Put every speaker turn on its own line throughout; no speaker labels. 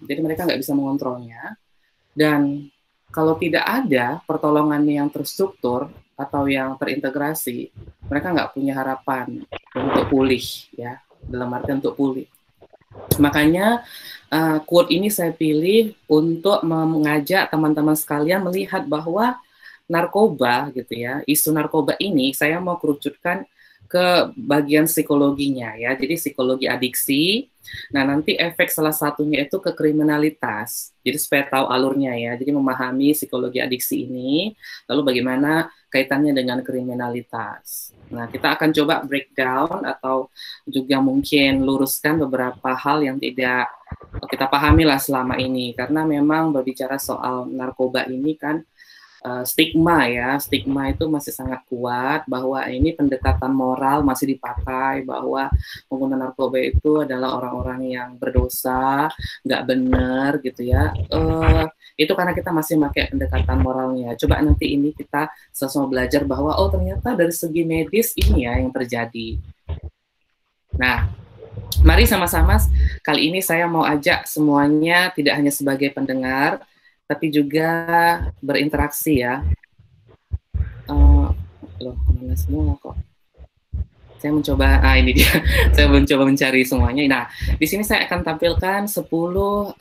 Jadi mereka nggak bisa mengontrolnya. Dan kalau tidak ada pertolongan yang terstruktur atau yang terintegrasi, mereka nggak punya harapan untuk pulih, ya, dalam arti untuk pulih. Makanya quote ini saya pilih untuk mengajak teman-teman sekalian melihat bahwa narkoba, gitu ya, isu narkoba ini saya mau kerucutkan ke bagian psikologinya, ya. Jadi psikologi adiksi. Nah, nanti efek salah satunya itu ke kriminalitas. Jadi supaya tahu alurnya, ya. Jadi memahami psikologi adiksi ini, lalu bagaimana kaitannya dengan kriminalitas. Nah, kita akan coba breakdown atau juga mungkin luruskan beberapa hal yang tidak kita pahami lah selama ini. Karena memang berbicara soal narkoba ini kan stigma, ya, stigma itu masih sangat kuat bahwa ini pendekatan moral masih dipakai, bahwa pengguna narkoba itu adalah orang-orang yang berdosa, nggak benar, gitu ya. Itu karena kita masih pakai pendekatan moralnya. Coba nanti ini kita sama-sama belajar bahwa oh ternyata dari segi medis ini ya yang terjadi. Nah, mari sama-sama kali ini saya mau ajak semuanya tidak hanya sebagai pendengar, tapi juga berinteraksi, ya. Loh, kemana semua kok? Saya mencoba, ini dia. Saya mencoba mencari semuanya. Nah, di sini saya akan tampilkan 10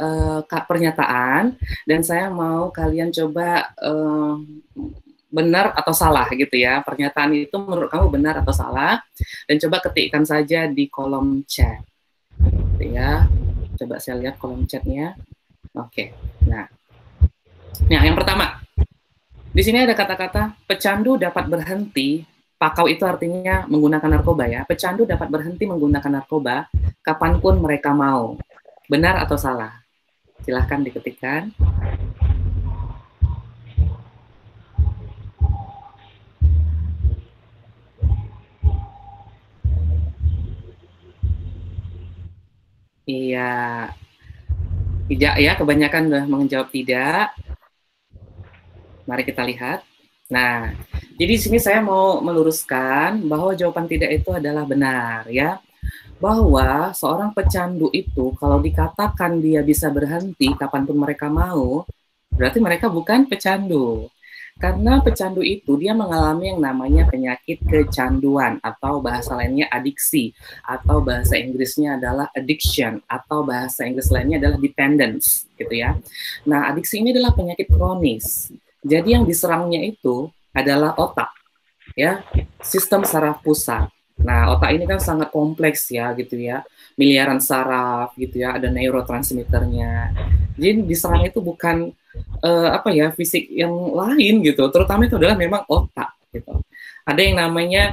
pernyataan, dan saya mau kalian coba benar atau salah, gitu ya. Pernyataan itu menurut kamu benar atau salah, dan coba ketikkan saja di kolom chat, gitu ya. Coba saya lihat kolom chatnya. Oke, nah, yang pertama, di sini ada kata-kata pecandu dapat berhenti. Pakau itu artinya menggunakan narkoba, ya. Pecandu dapat berhenti menggunakan narkoba kapanpun mereka mau. Benar atau salah? Silahkan diketikkan. Iya. Tidak, ya, kebanyakan sudah menjawab tidak. Mari kita lihat. Nah, jadi di sini saya mau meluruskan bahwa jawaban tidak itu adalah benar, ya. Bahwa seorang pecandu itu kalau dikatakan dia bisa berhenti kapanpun mereka mau, berarti mereka bukan pecandu. Karena pecandu itu dia mengalami yang namanya penyakit kecanduan, atau bahasa lainnya adiksi, atau bahasa Inggrisnya adalah addiction, atau bahasa Inggris lainnya adalah dependence, gitu ya. Nah, adiksi ini adalah penyakit kronis. Jadi yang diserangnya itu adalah otak, ya, sistem saraf pusat. Nah, otak ini kan sangat kompleks, ya, gitu ya, miliaran saraf, gitu ya, ada neurotransmitternya. Jadi diserang itu bukan fisik yang lain, gitu. Terutama itu adalah memang otak, gitu. Ada yang namanya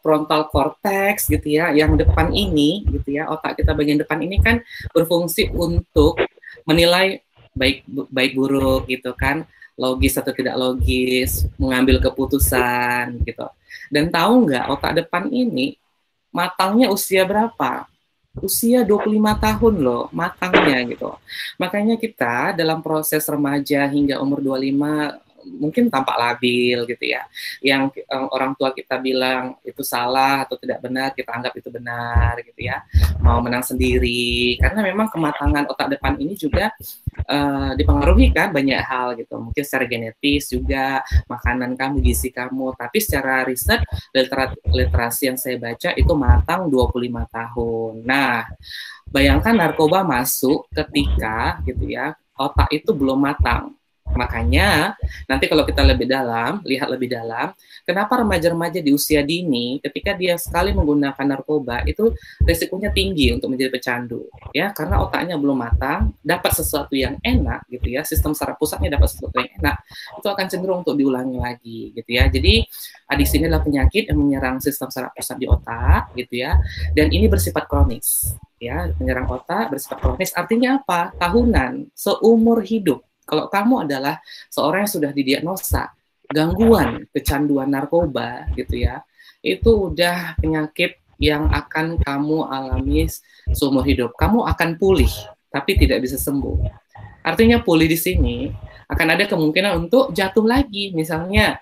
frontal cortex, gitu ya, yang depan ini, gitu ya, otak kita bagian depan ini kan berfungsi untuk menilai baik buruk, gitu kan, logis atau tidak logis, mengambil keputusan, gitu. Dan tahu nggak, otak depan ini matangnya usia berapa? Usia 25 tahun loh, matangnya, gitu. Makanya kita dalam proses remaja hingga umur 25 mungkin tampak labil, gitu ya. Yang orang tua kita bilang itu salah atau tidak benar, kita anggap itu benar, gitu ya. Mau menang sendiri, karena memang kematangan otak depan ini juga dipengaruhi kan banyak hal, gitu. Mungkin secara genetis juga, makanan kamu, gizi kamu, tapi secara riset literasi yang saya baca itu matang 25 tahun. Nah, bayangkan narkoba masuk ketika, gitu ya, otak itu belum matang. Makanya nanti kalau kita lebih dalam, lihat lebih dalam, kenapa remaja-remaja di usia dini ketika dia sekali menggunakan narkoba itu risikonya tinggi untuk menjadi pecandu, ya, karena otaknya belum matang, dapat sesuatu yang enak, gitu ya, sistem saraf pusatnya dapat sesuatu yang enak, itu akan cenderung untuk diulangi lagi, gitu ya. Jadi adiksi ini adalah penyakit yang menyerang sistem saraf pusat di otak, gitu ya, dan ini bersifat kronis, ya, menyerang otak bersifat kronis. Artinya apa? Tahunan, seumur hidup. Kalau kamu adalah seorang yang sudah didiagnosa gangguan kecanduan narkoba, gitu ya, itu udah penyakit yang akan kamu alami seumur hidup. Kamu akan pulih, tapi tidak bisa sembuh. Artinya pulih di sini akan ada kemungkinan untuk jatuh lagi. Misalnya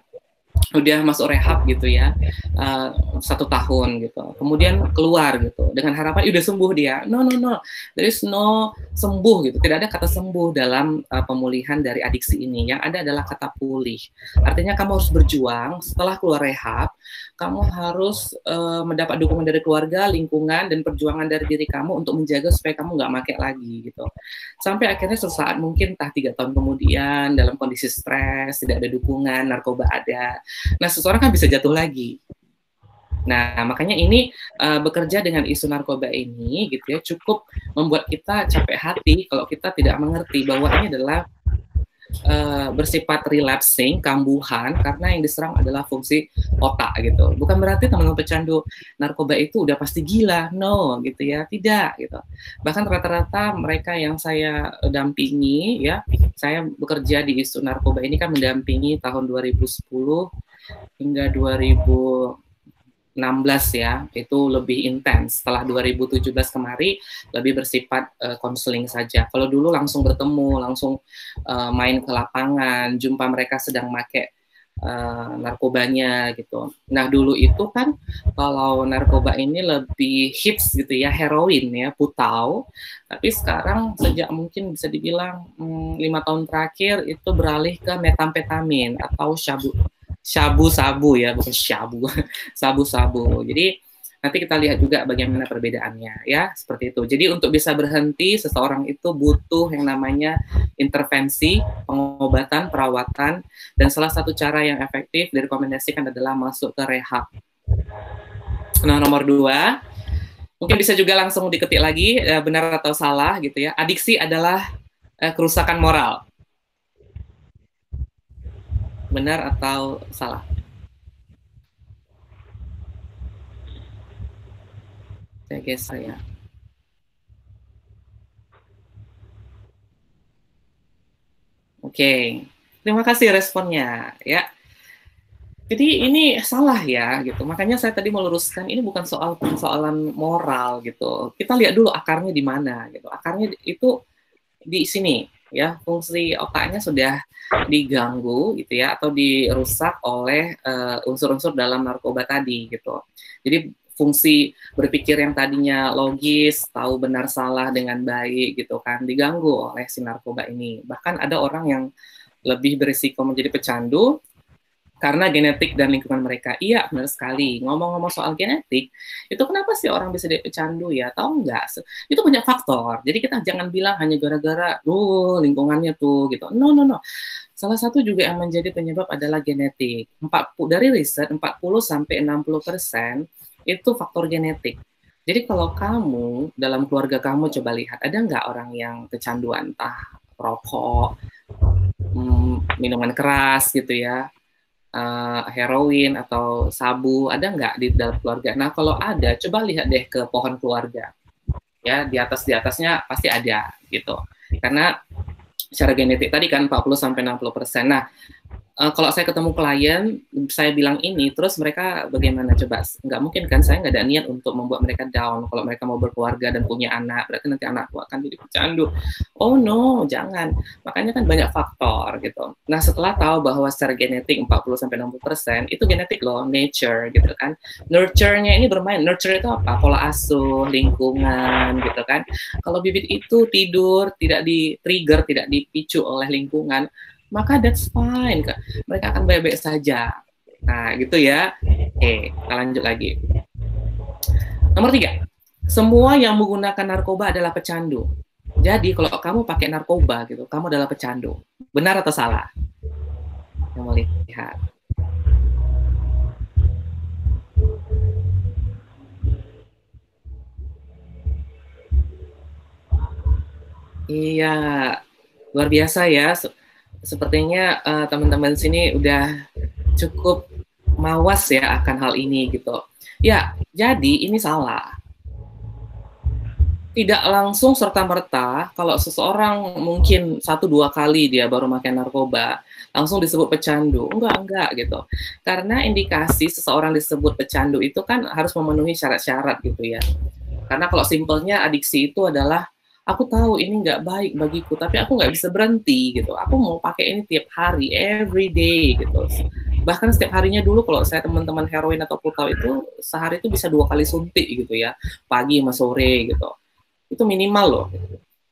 udah masuk rehab gitu ya, 1 tahun gitu, kemudian keluar gitu dengan harapan udah sembuh dia. No no no, there is no sembuh gitu, tidak ada kata sembuh dalam pemulihan dari adiksi ini. Yang ada adalah kata pulih. Artinya kamu harus berjuang setelah keluar rehab, kamu harus mendapat dukungan dari keluarga, lingkungan, dan perjuangan dari diri kamu untuk menjaga supaya kamu nggak make lagi gitu. Sampai akhirnya suatu saat mungkin entah 3 tahun kemudian dalam kondisi stres, tidak ada dukungan, narkoba ada. Nah, seseorang kan bisa jatuh lagi. Nah, makanya ini bekerja dengan isu narkoba ini gitu ya, cukup membuat kita capek hati kalau kita tidak mengerti bahwa ini adalah bersifat relapsing, kambuhan, karena yang diserang adalah fungsi otak gitu. Bukan berarti teman-teman pecandu narkoba itu udah pasti gila, no gitu ya, tidak gitu. Bahkan rata-rata mereka yang saya dampingi ya, saya bekerja di isu narkoba ini kan mendampingi tahun 2010 hingga 2016 ya, itu lebih intens. Setelah 2017 kemarin lebih bersifat konseling saja. Kalau dulu langsung bertemu, langsung main ke lapangan, jumpa mereka sedang make narkobanya gitu. Nah dulu itu kan kalau narkoba ini lebih hits gitu ya, heroin ya, putau. Tapi sekarang sejak mungkin bisa dibilang 5 tahun terakhir itu beralih ke metamfetamin atau sabu-sabu ya, bukan syabu, sabu-sabu. Jadi nanti kita lihat juga bagaimana perbedaannya ya, seperti itu. Jadi untuk bisa berhenti seseorang itu butuh yang namanya intervensi, pengobatan, perawatan, dan salah satu cara yang efektif direkomendasikan adalah masuk ke rehab. Nah, nomor 2, mungkin bisa juga langsung diketik lagi benar atau salah gitu ya. Adiksi adalah kerusakan moral. Benar atau salah? Saya geser ya. Oke, terima kasih responnya ya. Jadi ini salah ya gitu. Makanya saya tadi meluruskan ini bukan soal persoalan moral gitu. Kita lihat dulu akarnya di mana gitu. Akarnya itu di sini ya, fungsi otaknya sudah diganggu gitu ya, atau dirusak oleh unsur-unsur dalam narkoba tadi gitu. Jadi fungsi berpikir yang tadinya logis, tahu benar salah dengan baik gitu kan, diganggu oleh si narkoba ini. Bahkan ada orang yang lebih berisiko menjadi pecandu karena genetik dan lingkungan mereka. Iya, benar sekali. Ngomong-ngomong soal genetik, itu kenapa sih orang bisa jadi pecandu ya? Tahu nggak? Itu banyak faktor. Jadi kita jangan bilang hanya gara-gara, lingkungannya tuh gitu. No, no, no. Salah satu juga yang menjadi penyebab adalah genetik. Dari riset, 40-60% itu faktor genetik. Jadi kalau kamu, dalam keluarga kamu coba lihat, ada nggak orang yang kecanduan, entah rokok, minuman keras gitu ya, heroin atau sabu, ada nggak di dalam keluarga? Nah kalau ada, coba lihat deh ke pohon keluarga, ya di atasnya pasti ada gitu. Karena secara genetik tadi kan 40-60%. Nah kalau saya ketemu klien, saya bilang ini, terus mereka bagaimana coba? Nggak mungkin kan, saya nggak ada niat untuk membuat mereka down. Kalau mereka mau berkeluarga dan punya anak, berarti nanti anakku akan jadi pecandu. Oh no, jangan. Makanya kan banyak faktor gitu. Nah setelah tahu bahwa secara genetik 40-60% itu genetik loh, nature gitu kan. Nurture-nya ini bermain. Nurture itu apa? Pola asuh, lingkungan gitu kan. Kalau bibit itu tidur, tidak di-trigger, tidak dipicu oleh lingkungan, maka that's fine, mereka akan baik-baik saja. Nah gitu ya. Oke, kita lanjut lagi. Nomor 3, semua yang menggunakan narkoba adalah pecandu. Jadi kalau kamu pakai narkoba gitu, kamu adalah pecandu. Benar atau salah? Yang mau lihat. Iya, luar biasa ya. Sepertinya teman-teman sini udah cukup mawas ya akan hal ini gitu. Ya, jadi ini salah. Tidak langsung serta-merta kalau seseorang mungkin 1-2 kali dia baru makan narkoba, langsung disebut pecandu. Enggak gitu. Karena indikasi seseorang disebut pecandu itu kan harus memenuhi syarat-syarat gitu ya. Karena kalau simpelnya adiksi itu adalah aku tahu ini nggak baik bagiku, tapi aku nggak bisa berhenti gitu. Aku mau pakai ini tiap hari, every day gitu. Bahkan setiap harinya dulu kalau saya teman-teman heroin atau putau itu sehari itu bisa 2 kali suntik gitu ya, pagi sama sore gitu. Itu minimal loh,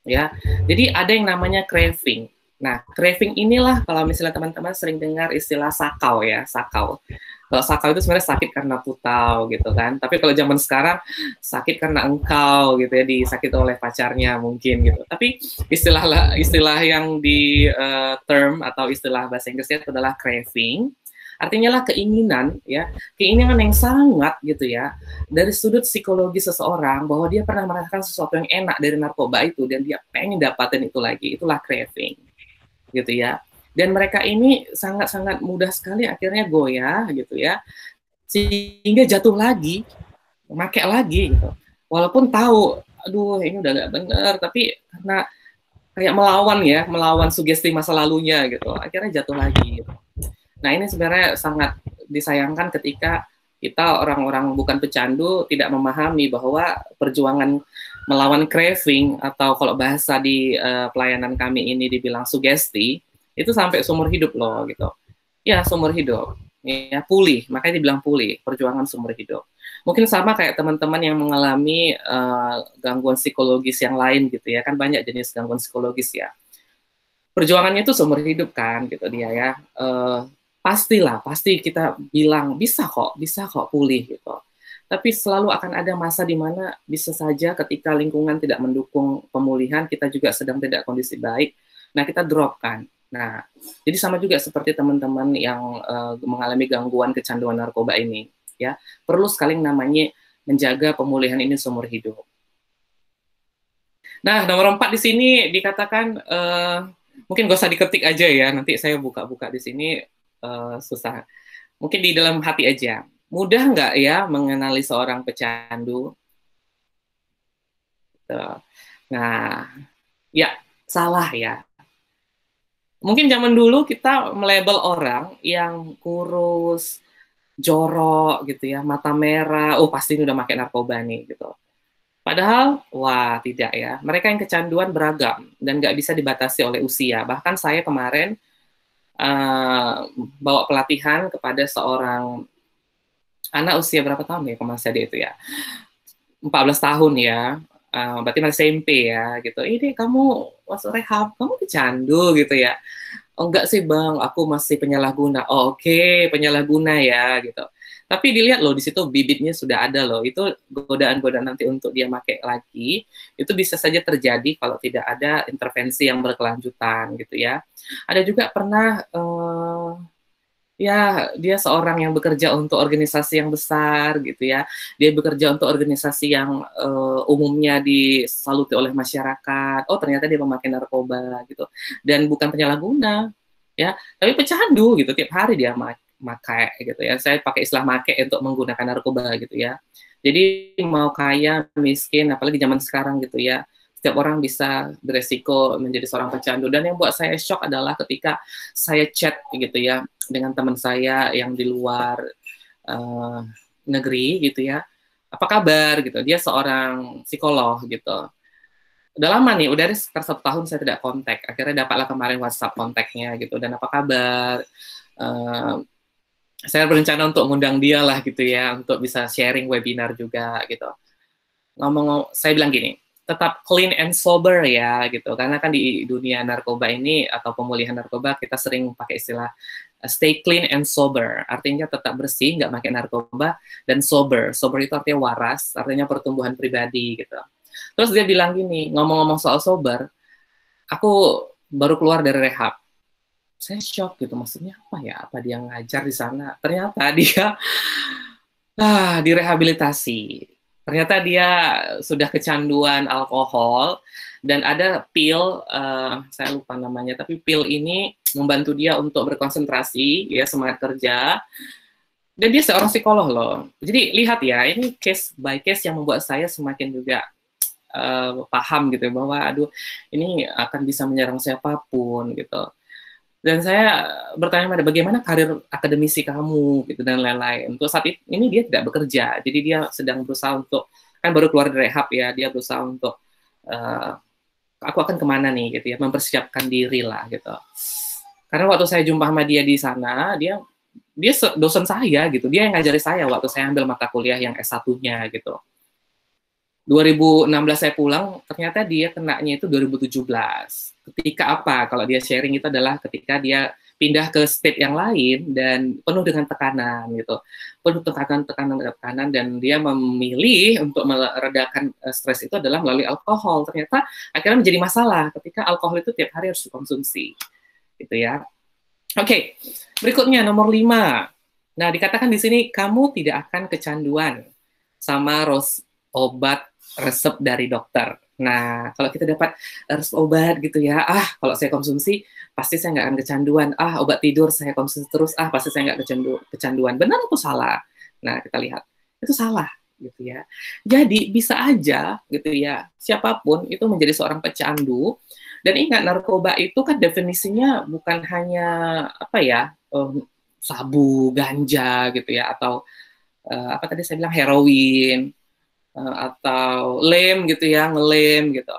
ya. Jadi ada yang namanya craving. Nah, craving inilah kalau misalnya teman-teman sering dengar istilah sakau ya, sakau. Kalau sakau itu sebenarnya sakit karena putau gitu kan. Tapi kalau zaman sekarang sakit karena engkau gitu ya, disakiti oleh pacarnya mungkin gitu. Tapi istilah yang di term atau istilah bahasa Inggrisnya itu adalah craving. Artinya lah keinginan ya, keinginan yang sangat gitu ya dari sudut psikologi seseorang bahwa dia pernah merasakan sesuatu yang enak dari narkoba itu dan dia pengen dapatin itu lagi, itulah craving gitu ya. Dan mereka ini sangat-sangat mudah sekali akhirnya goyah gitu ya, sehingga jatuh lagi, make lagi gitu. Walaupun tahu, aduh ini udah gak bener, tapi karena kayak melawan sugesti masa lalunya gitu, akhirnya jatuh lagi. Gitu. Nah ini sebenarnya sangat disayangkan ketika kita orang-orang bukan pecandu tidak memahami bahwa perjuangan melawan craving atau kalau bahasa di pelayanan kami ini dibilang sugesti itu sampai seumur hidup loh gitu. Ya seumur hidup. Ya pulih, makanya dibilang pulih, perjuangan seumur hidup. Mungkin sama kayak teman-teman yang mengalami gangguan psikologis yang lain gitu ya, kan banyak jenis gangguan psikologis ya. Perjuangannya itu seumur hidup kan gitu dia ya. Pasti kita bilang bisa kok pulih gitu. Tapi selalu akan ada masa di mana bisa saja ketika lingkungan tidak mendukung pemulihan, kita juga sedang tidak kondisi baik, nah kita drop kan. Nah, jadi sama juga seperti teman-teman yang mengalami gangguan kecanduan narkoba ini, ya perlu sekali namanya menjaga pemulihan ini seumur hidup. Nah, nomor 4 di sini dikatakan mungkin gak usah diketik aja ya, nanti saya buka-buka di sini susah. Mungkin di dalam hati aja. Mudah nggak ya mengenali seorang pecandu? Nah, ya salah ya. Mungkin zaman dulu kita melabel orang yang kurus, jorok gitu ya, mata merah, oh pasti ini udah pakai narkoba nih gitu. Padahal, wah tidak ya. Mereka yang kecanduan beragam dan nggak bisa dibatasi oleh usia. Bahkan saya kemarin bawa pelatihan kepada seorang anak usia berapa tahun ya kemarin saya itu ya, 14 tahun ya, berarti masih SMP ya gitu. Ini kamu masuk rehab, kamu kecandu gitu ya. Oh enggak sih bang, aku masih penyalahguna. Oh, oke, penyalahguna ya gitu. Tapi dilihat loh di situ bibitnya sudah ada loh. Itu godaan-godaan nanti untuk dia pakai lagi itu bisa saja terjadi kalau tidak ada intervensi yang berkelanjutan gitu ya. Ada juga pernah ya dia seorang yang bekerja untuk organisasi yang besar gitu ya. Dia bekerja untuk organisasi yang umumnya disaluti oleh masyarakat. Oh ternyata dia memakai narkoba gitu. Dan bukan penyalahguna ya, tapi pecandu gitu. Tiap hari dia makai gitu ya. Saya pakai istilah make untuk menggunakan narkoba gitu ya. Jadi mau kaya, miskin, apalagi zaman sekarang gitu ya. Setiap orang bisa beresiko menjadi seorang pecandu. Dan yang buat saya shock adalah ketika saya chat gitu ya dengan teman saya yang di luar negeri gitu ya. Apa kabar gitu? Dia seorang psikolog gitu. Udah lama nih, udah sekitar 1 tahun saya tidak kontak. Akhirnya dapatlah kemarin WhatsApp kontaknya gitu. Dan apa kabar? Saya berencana untuk ngundang dia lah gitu ya, untuk bisa sharing webinar juga gitu. Saya bilang gini, tetap clean and sober ya gitu, karena kan di dunia narkoba ini atau pemulihan narkoba kita sering pakai istilah stay clean and sober, artinya tetap bersih, nggak pakai narkoba, dan sober itu artinya waras, artinya pertumbuhan pribadi gitu. Terus dia bilang gini, ngomong-ngomong soal sober, aku baru keluar dari rehab. Saya shock gitu, maksudnya apa ya, apa dia ngajar di sana, ternyata dia direhabilitasi. Ternyata dia sudah kecanduan alkohol dan ada pil, saya lupa namanya, tapi pil ini membantu dia untuk berkonsentrasi, ya semangat kerja. Dan dia seorang psikolog loh. Jadi lihat ya, ini case by case yang membuat saya semakin juga paham gitu bahwa aduh ini akan bisa menyerang siapapun gitu. Dan saya bertanya pada bagaimana karir akademisi kamu gitu dan lain-lain. Untuk saat ini dia tidak bekerja, jadi dia sedang berusaha untuk, kan baru keluar dari rehab ya, dia berusaha untuk aku akan kemana nih gitu ya, mempersiapkan diri lah gitu. Karena waktu saya jumpa sama dia di sana, dia dia dosen saya gitu, dia yang ngajari saya waktu saya ambil mata kuliah yang S1-nya gitu. 2016 saya pulang, ternyata dia kenanya itu 2017. Ketika apa? Kalau dia sharing itu adalah ketika dia pindah ke state yang lain dan penuh dengan tekanan gitu. Penuh tekanan dan dia memilih untuk meredakan stres itu adalah melalui alkohol. Ternyata akhirnya menjadi masalah ketika alkohol itu tiap hari harus dikonsumsi. Gitu ya. Oke, berikutnya nomor 5. Nah, dikatakan di sini kamu tidak akan kecanduan sama obat resep dari dokter. Nah, kalau kita dapat resep obat gitu ya, kalau saya konsumsi pasti saya nggak akan kecanduan. Obat tidur saya konsumsi terus, pasti saya nggak kecanduan. Benar atau salah? Nah, kita lihat itu salah gitu ya. Jadi bisa aja gitu ya, siapapun itu menjadi seorang pecandu. Dan ingat, narkoba itu kan definisinya bukan hanya apa ya, sabu, ganja gitu ya, atau apa tadi saya bilang heroin, atau lem gitu ya, ngelem gitu.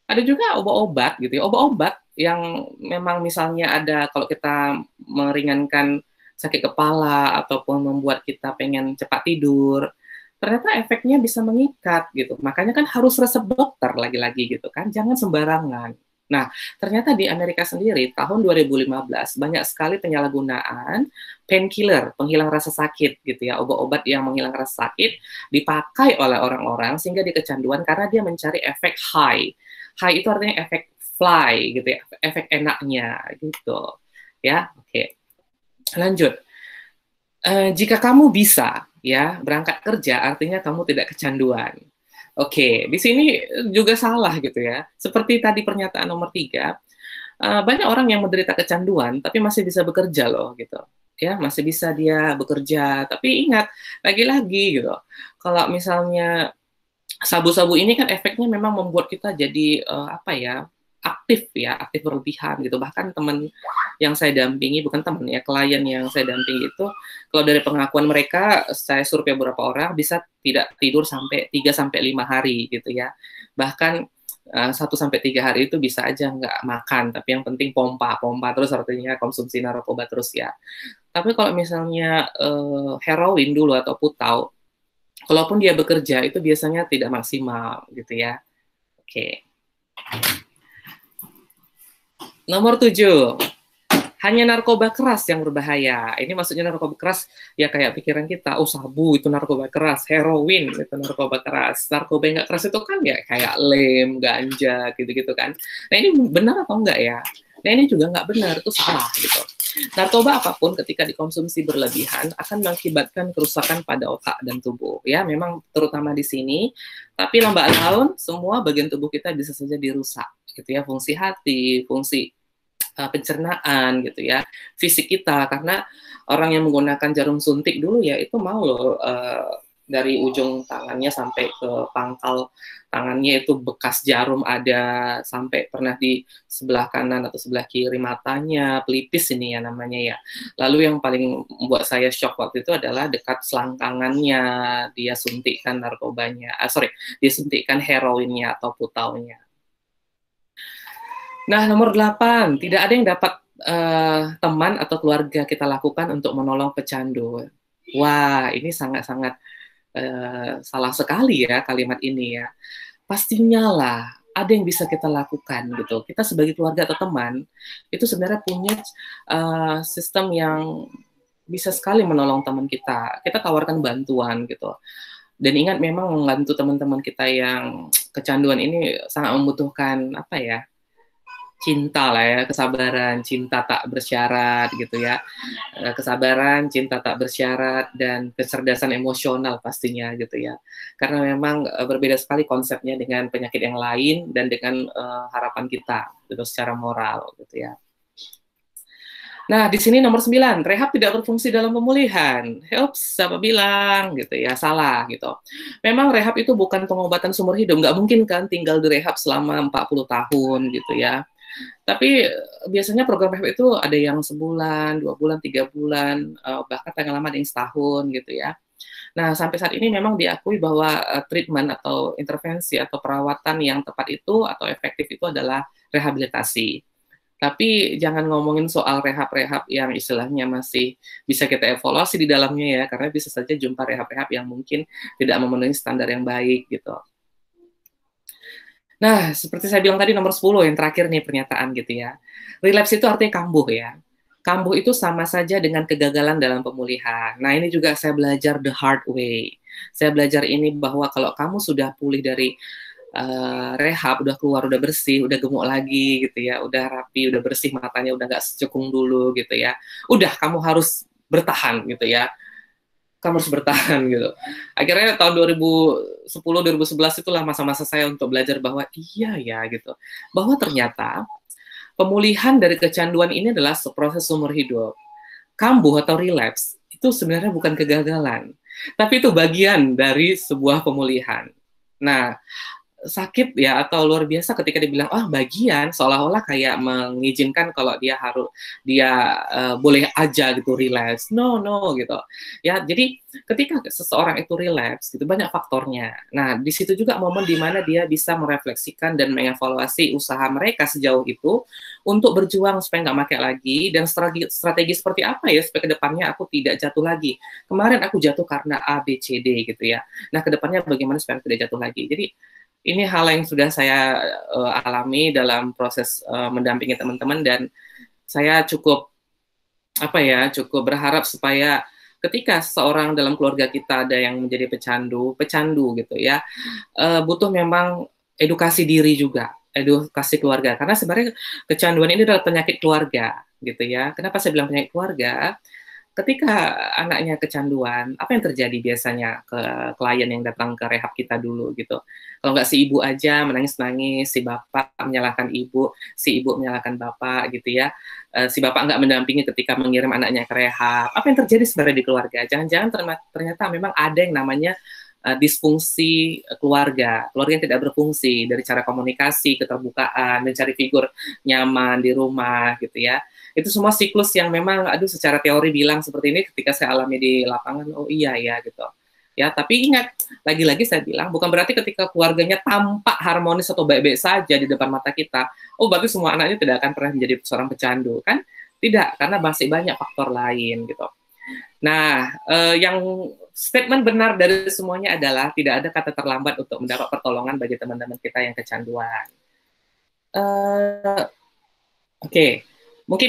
Ada juga obat-obat gitu ya, obat-obat yang memang misalnya ada kalau kita meringankan sakit kepala ataupun membuat kita pengen cepat tidur, ternyata efeknya bisa mengikat gitu. Makanya kan harus resep dokter lagi-lagi gitu kan, jangan sembarangan. Nah, ternyata di Amerika sendiri tahun 2015 banyak sekali penyalahgunaan painkiller, penghilang rasa sakit gitu ya, obat-obat yang menghilang rasa sakit dipakai oleh orang-orang sehingga dia kecanduan karena dia mencari efek high. High itu artinya efek fly gitu ya, efek enaknya gitu. Ya, oke. Lanjut. Jika kamu bisa ya berangkat kerja, artinya kamu tidak kecanduan. Oke, di sini juga salah gitu ya. Seperti tadi pernyataan nomor 3, banyak orang yang menderita kecanduan tapi masih bisa bekerja loh gitu. Ya, masih bisa dia bekerja. Tapi ingat, lagi-lagi gitu. Kalau misalnya sabu-sabu ini kan efeknya memang membuat kita jadi apa ya? Aktif ya, aktif berlebihan gitu. Bahkan teman yang saya dampingi, bukan teman ya, klien yang saya dampingi itu, kalau dari pengakuan mereka, saya survei beberapa orang bisa tidak tidur sampai 3 sampai 5 hari gitu ya. Bahkan 1 sampai 3 hari itu bisa aja nggak makan, tapi yang penting pompa terus, artinya konsumsi narkoba terus ya. Tapi kalau misalnya heroin dulu atau putau, kalaupun dia bekerja itu biasanya tidak maksimal gitu ya. Oke. Nomor 7, hanya narkoba keras yang berbahaya. Ini maksudnya narkoba keras ya kayak pikiran kita, sabu itu narkoba keras, heroin itu narkoba keras. Narkoba yang nggak keras itu kan ya kayak lem, ganja, gitu-gitu kan. Nah ini benar atau enggak ya? Nah ini juga nggak benar, itu salah gitu. Narkoba apapun ketika dikonsumsi berlebihan akan mengakibatkan kerusakan pada otak dan tubuh. Ya memang terutama di sini, tapi lambat laun semua bagian tubuh kita bisa saja dirusak gitu ya, fungsi hati, fungsi pencernaan gitu ya, fisik kita, karena orang yang menggunakan jarum suntik dulu ya itu mau loh dari ujung tangannya sampai ke pangkal tangannya itu bekas jarum ada, sampai pernah di sebelah kanan atau sebelah kiri matanya, pelipis ini ya namanya ya. Lalu yang paling membuat saya shock waktu itu adalah dekat selangkangannya dia suntikkan narkobanya, dia suntikkan heroinnya atau putaunya. Nah, nomor 8, tidak ada yang dapat teman atau keluarga kita lakukan untuk menolong pecandu. Wah, ini sangat-sangat salah sekali ya kalimat ini ya. Pastinya lah ada yang bisa kita lakukan gitu. Kita sebagai keluarga atau teman itu sebenarnya punya sistem yang bisa sekali menolong teman kita. Kita tawarkan bantuan gitu. Dan ingat, memang membantu teman-teman kita yang kecanduan ini sangat membutuhkan apa ya? Cinta lah ya, kesabaran, cinta tak bersyarat gitu ya, kesabaran, cinta tak bersyarat, dan kecerdasan emosional pastinya gitu ya, karena memang berbeda sekali konsepnya dengan penyakit yang lain dan dengan harapan kita gitu secara moral gitu ya. Nah, di sini nomor 9, rehab tidak berfungsi dalam pemulihan. Ups, siapa bilang gitu ya, salah gitu. Memang rehab itu bukan pengobatan seumur hidup, nggak mungkin kan tinggal di rehab selama 40 tahun gitu ya. Tapi biasanya program rehab itu ada yang sebulan, 2 bulan, 3 bulan, bahkan paling lama ada yang setahun gitu ya. Nah, sampai saat ini memang diakui bahwa treatment atau intervensi atau perawatan yang tepat itu atau efektif itu adalah rehabilitasi. Tapi jangan ngomongin soal rehab-rehab yang istilahnya masih bisa kita evaluasi di dalamnya ya, karena bisa saja jumpa rehab-rehab yang mungkin tidak memenuhi standar yang baik gitu. Nah, seperti saya bilang tadi nomor 10 yang terakhir nih pernyataan gitu ya. Relapse itu artinya kambuh ya. Kambuh itu sama saja dengan kegagalan dalam pemulihan. Nah, ini juga saya belajar the hard way. Saya belajar ini bahwa kalau kamu sudah pulih dari rehab, udah keluar, udah bersih, udah gemuk lagi gitu ya, udah rapi, udah bersih, matanya udah nggak secekung dulu gitu ya. Udah, kamu harus bertahan gitu ya. Kamu harus bertahan gitu. Akhirnya tahun 2010, 2011 itulah masa-masa saya untuk belajar bahwa iya ya gitu. Bahwa ternyata pemulihan dari kecanduan ini adalah proses seumur hidup. Kambuh atau relapse itu sebenarnya bukan kegagalan, tapi itu bagian dari sebuah pemulihan. Nah, sakit ya atau luar biasa ketika dibilang bagian, seolah-olah kayak mengizinkan kalau dia boleh aja gitu relapse. No gitu ya. Jadi ketika seseorang itu relapse gitu banyak faktornya. Nah, di situ juga momen di mana dia bisa merefleksikan dan mengevaluasi usaha mereka sejauh itu untuk berjuang supaya nggak pakai lagi, dan strategi seperti apa ya supaya kedepannya aku tidak jatuh lagi. Kemarin aku jatuh karena A B C D gitu ya. Nah, kedepannya bagaimana supaya tidak jatuh lagi. Jadi ini hal yang sudah saya alami dalam proses mendampingi teman-teman, dan saya cukup cukup berharap supaya ketika seorang dalam keluarga kita ada yang menjadi pecandu gitu ya, butuh memang edukasi diri juga, edukasi keluarga, karena sebenarnya kecanduan ini adalah penyakit keluarga gitu ya. Kenapa saya bilang penyakit keluarga? Ketika anaknya kecanduan, apa yang terjadi biasanya ke klien yang datang ke rehab kita dulu gitu? Kalau nggak si ibu aja menangis-nangis, si bapak menyalahkan ibu, si ibu menyalahkan bapak gitu ya. Si bapak nggak mendampingi ketika mengirim anaknya ke rehab. Apa yang terjadi sebenarnya di keluarga? Jangan-jangan ternyata memang ada yang namanya disfungsi keluarga yang tidak berfungsi, dari cara komunikasi, keterbukaan, mencari figur nyaman di rumah gitu ya. Itu semua siklus yang memang secara teori bilang seperti ini, ketika saya alami di lapangan, oh iya ya gitu ya. Tapi ingat, lagi-lagi saya bilang bukan berarti ketika keluarganya tampak harmonis atau baik-baik saja di depan mata kita, oh berarti semua anaknya tidak akan pernah menjadi seorang pecandu kan. Tidak, karena masih banyak faktor lain gitu. Nah, yang statement benar dari semuanya adalah tidak ada kata terlambat untuk mendapat pertolongan bagi teman-teman kita yang kecanduan. Oke. Mungkin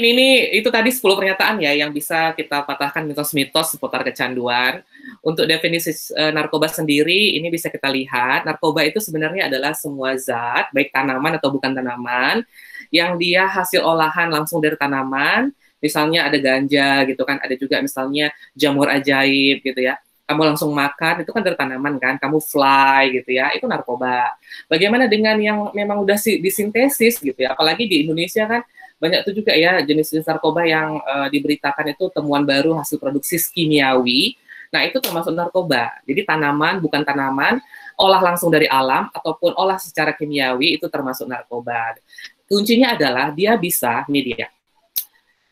itu tadi 10 pernyataan ya yang bisa kita patahkan mitos-mitos seputar kecanduan. Untuk definisi narkoba sendiri, ini bisa kita lihat, narkoba itu sebenarnya adalah semua zat, baik tanaman atau bukan tanaman, yang dia hasil olahan langsung dari tanaman. Misalnya ada ganja gitu kan, ada juga misalnya jamur ajaib gitu ya. Kamu langsung makan, itu kan dari tanaman kan, kamu fly gitu ya, itu narkoba. Bagaimana dengan yang memang udah disintesis gitu ya, apalagi di Indonesia kan, banyak tuh juga ya jenis-jenis narkoba yang diberitakan itu temuan baru hasil produksi kimiawi. Nah, itu termasuk narkoba. Jadi tanaman, bukan tanaman, olah langsung dari alam, ataupun olah secara kimiawi, itu termasuk narkoba. Kuncinya adalah dia bisa, ini dia,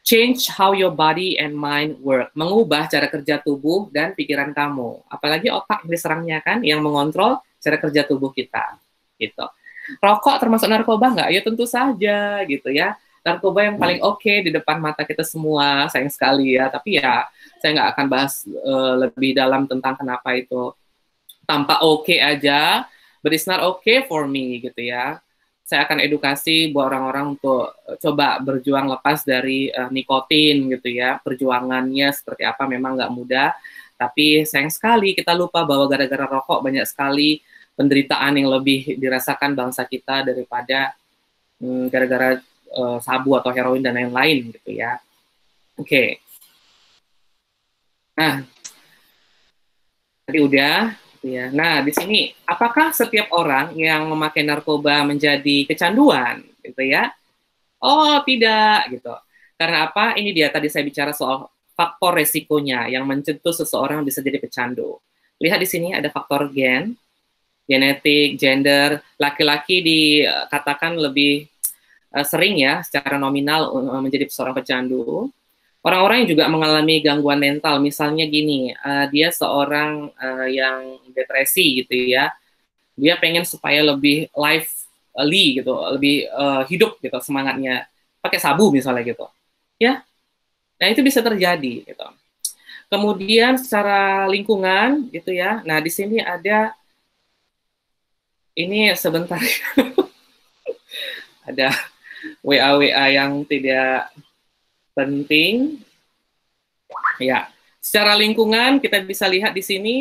change how your body and mind work, mengubah cara kerja tubuh dan pikiran kamu. Apalagi otak diserangnya kan, yang mengontrol cara kerja tubuh kita. Gitu. Rokok termasuk narkoba nggak? Ya tentu saja gitu ya. Narkoba yang paling oke di depan mata kita semua, sayang sekali ya. Tapi ya saya nggak akan bahas lebih dalam tentang kenapa itu tampak oke aja, but it's not okay for me gitu ya. Saya akan edukasi buat orang-orang untuk coba berjuang lepas dari nikotin gitu ya. Perjuangannya seperti apa memang nggak mudah, tapi sayang sekali kita lupa bahwa gara-gara rokok banyak sekali penderitaan yang lebih dirasakan bangsa kita daripada gara-gara sabu atau heroin dan lain-lain gitu ya. Oke. Nah, tadi udah ya. Nah, di sini apakah setiap orang yang memakai narkoba menjadi kecanduan gitu ya? Oh, tidak gitu. Karena apa? Ini dia tadi saya bicara soal faktor resikonya yang mencetus seseorang bisa jadi pecandu. Lihat di sini ada faktor genetik, gender. Laki-laki dikatakan lebih sering ya secara nominal menjadi seorang pecandu. Orang-orang yang juga mengalami gangguan mental, misalnya gini, dia seorang yang depresi gitu ya, dia pengen supaya lebih lively gitu, lebih hidup gitu semangatnya. pakai sabu misalnya gitu, ya. Nah itu bisa terjadi gitu. Kemudian secara lingkungan gitu ya. Nah di sini ada ini sebentar ada WA yang tidak penting. Ya, secara lingkungan kita bisa lihat di sini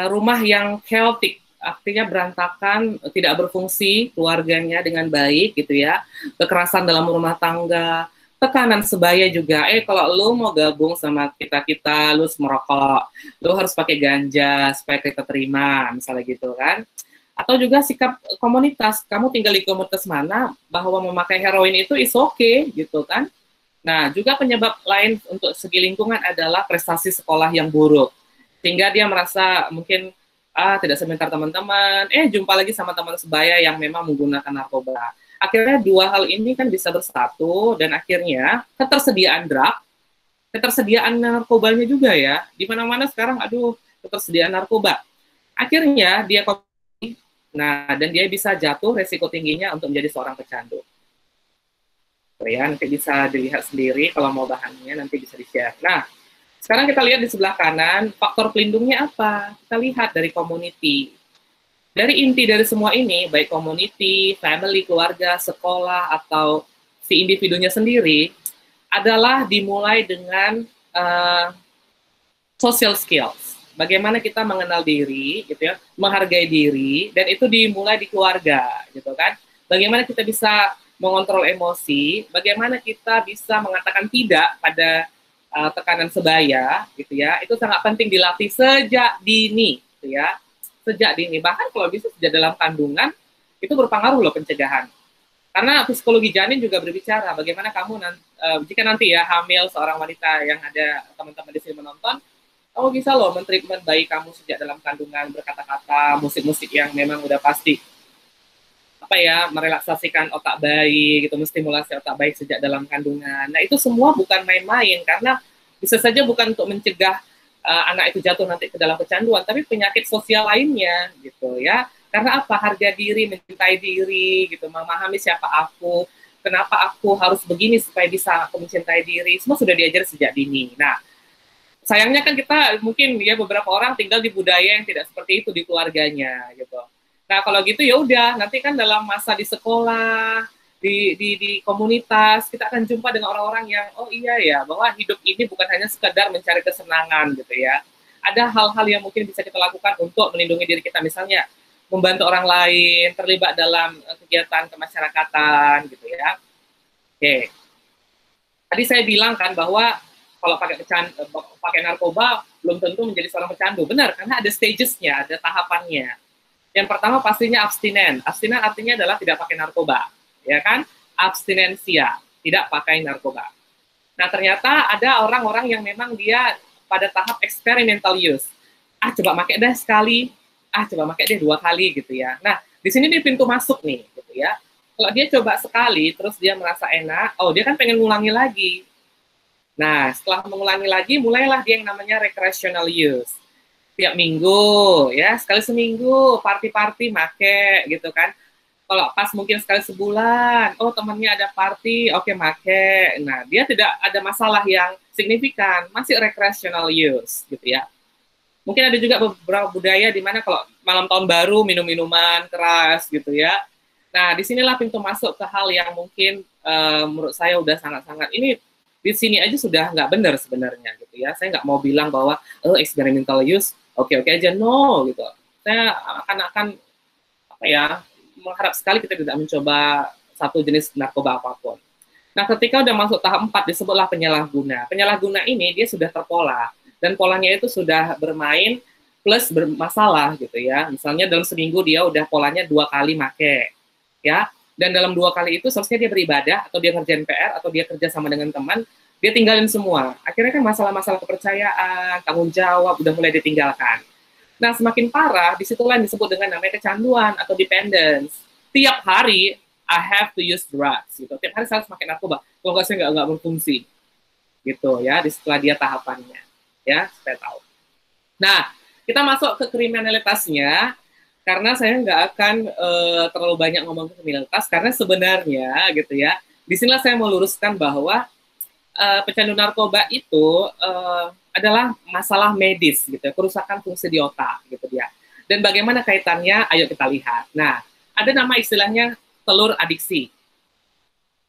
rumah yang chaotic, artinya berantakan, tidak berfungsi keluarganya dengan baik gitu ya. Kekerasan dalam rumah tangga, tekanan sebaya juga. Kalau lu mau gabung sama kita, lu merokok, lu harus pakai ganja supaya kita terima, misalnya gitu kan. Atau juga sikap komunitas, kamu tinggal di komunitas mana, bahwa memakai heroin itu is okay gitu kan. Nah, juga penyebab lain untuk segi lingkungan adalah prestasi sekolah yang buruk. Sehingga dia merasa mungkin tidak sebentar teman-teman, jumpa lagi sama teman sebaya yang memang menggunakan narkoba. Akhirnya dua hal ini kan bisa bersatu dan akhirnya ketersediaan drug, ketersediaan narkobanya juga ya. Di mana-mana sekarang ketersediaan narkoba. Akhirnya dia dan dia bisa jatuh resiko tingginya untuk menjadi seorang pecandu. Ya, nanti bisa dilihat sendiri kalau mau bahannya nanti bisa di-share. Nah, sekarang kita lihat di sebelah kanan, faktor pelindungnya apa? Kita lihat dari community. Dari inti dari semua ini, baik community, family, keluarga, sekolah, atau si individunya sendiri, adalah dimulai dengan social skills. Bagaimana kita mengenal diri, gitu ya, menghargai diri, dan itu dimulai di keluarga, gitu kan? Bagaimana kita bisa mengontrol emosi, bagaimana kita bisa mengatakan tidak pada tekanan sebaya, gitu ya, itu sangat penting dilatih sejak dini, gitu ya, sejak dini. Bahkan kalau bisa sejak dalam kandungan, itu berpengaruh loh pencegahan. Karena psikologi janin juga berbicara bagaimana kamu jika nanti ya hamil seorang wanita yang ada teman-teman di sini menonton, kamu bisa loh mentreatment bayi kamu sejak dalam kandungan, berkata-kata, musik-musik yang memang udah pasti merelaksasikan otak bayi gitu, menstimulasi otak bayi sejak dalam kandungan. Nah itu semua bukan main-main karena bisa saja bukan untuk mencegah anak itu jatuh nanti ke dalam kecanduan, tapi penyakit sosial lainnya gitu ya. Karena apa? Harga diri, mencintai diri gitu, memahami siapa aku, kenapa aku harus begini supaya bisa aku mencintai diri, semua sudah diajar sejak dini. Nah, sayangnya kan kita mungkin ya beberapa orang tinggal di budaya yang tidak seperti itu di keluarganya gitu. Nah kalau gitu ya udah nanti kan dalam masa di sekolah di komunitas kita akan jumpa dengan orang-orang yang oh iya ya bahwa hidup ini bukan hanya sekedar mencari kesenangan gitu ya. Ada hal-hal yang mungkin bisa kita lakukan untuk melindungi diri kita, misalnya membantu orang lain, terlibat dalam kegiatan kemasyarakatan gitu ya. Oke. Tadi saya bilang kan bahwa kalau pakai narkoba belum tentu menjadi seorang pecandu. Benar, karena ada stagesnya, ada tahapannya. Yang pertama pastinya abstinen. Abstinen artinya adalah tidak pakai narkoba, ya kan? Abstinensia, tidak pakai narkoba. Nah, ternyata ada orang-orang yang memang dia pada tahap experimental use. Coba pakai deh sekali, coba pakai deh 2 kali gitu ya. Nah, di sini nih pintu masuk nih, gitu ya. Kalau dia coba sekali, terus dia merasa enak, dia kan pengen ngulangi lagi. Nah, setelah mengulangi lagi, mulailah dia yang namanya recreational use. Tiap minggu ya, sekali seminggu party-party make gitu kan. Kalau pas mungkin sekali sebulan, temannya ada party, oke make. Nah, dia tidak ada masalah yang signifikan, masih recreational use gitu ya. Mungkin ada juga beberapa budaya di mana kalau malam tahun baru minum-minuman keras gitu ya. Nah, disinilah pintu masuk ke hal yang mungkin menurut saya udah sangat-sangat ini di sini aja sudah nggak benar sebenarnya gitu ya. Saya nggak mau bilang bahwa experimental use oke-oke aja, no gitu. Saya akan mengharap sekali kita tidak mencoba satu jenis narkoba apapun. Nah, ketika udah masuk tahap 4 disebutlah penyalahguna. Penyalahguna ini dia sudah terpola dan polanya itu sudah bermain plus bermasalah gitu ya. Misalnya dalam seminggu dia udah polanya 2 kali make ya. Dan dalam 2 kali itu seharusnya dia beribadah atau dia ngerjain PR atau dia kerja sama dengan teman, dia tinggalin semua. Akhirnya kan masalah-masalah kepercayaan, tanggung jawab udah mulai ditinggalkan. Nah, semakin parah, disitulah yang disebut dengan namanya kecanduan atau dependence. Tiap hari, I have to use drugs, gitu. Tiap hari saya harus pakai narkoba. Kalau nggak, saya nggak berfungsi. Gitu ya, setelah dia tahapannya. Ya, supaya tahu. Nah, kita masuk ke kriminalitasnya, karena saya nggak akan terlalu banyak ngomong ke kriminalitas, karena sebenarnya, gitu ya, Disinilah saya mau luruskan bahwa pecandu narkoba itu adalah masalah medis gitu, kerusakan fungsi di otak gitu dia. Dan bagaimana kaitannya? Ayo kita lihat. Nah, ada nama istilahnya telur adiksi.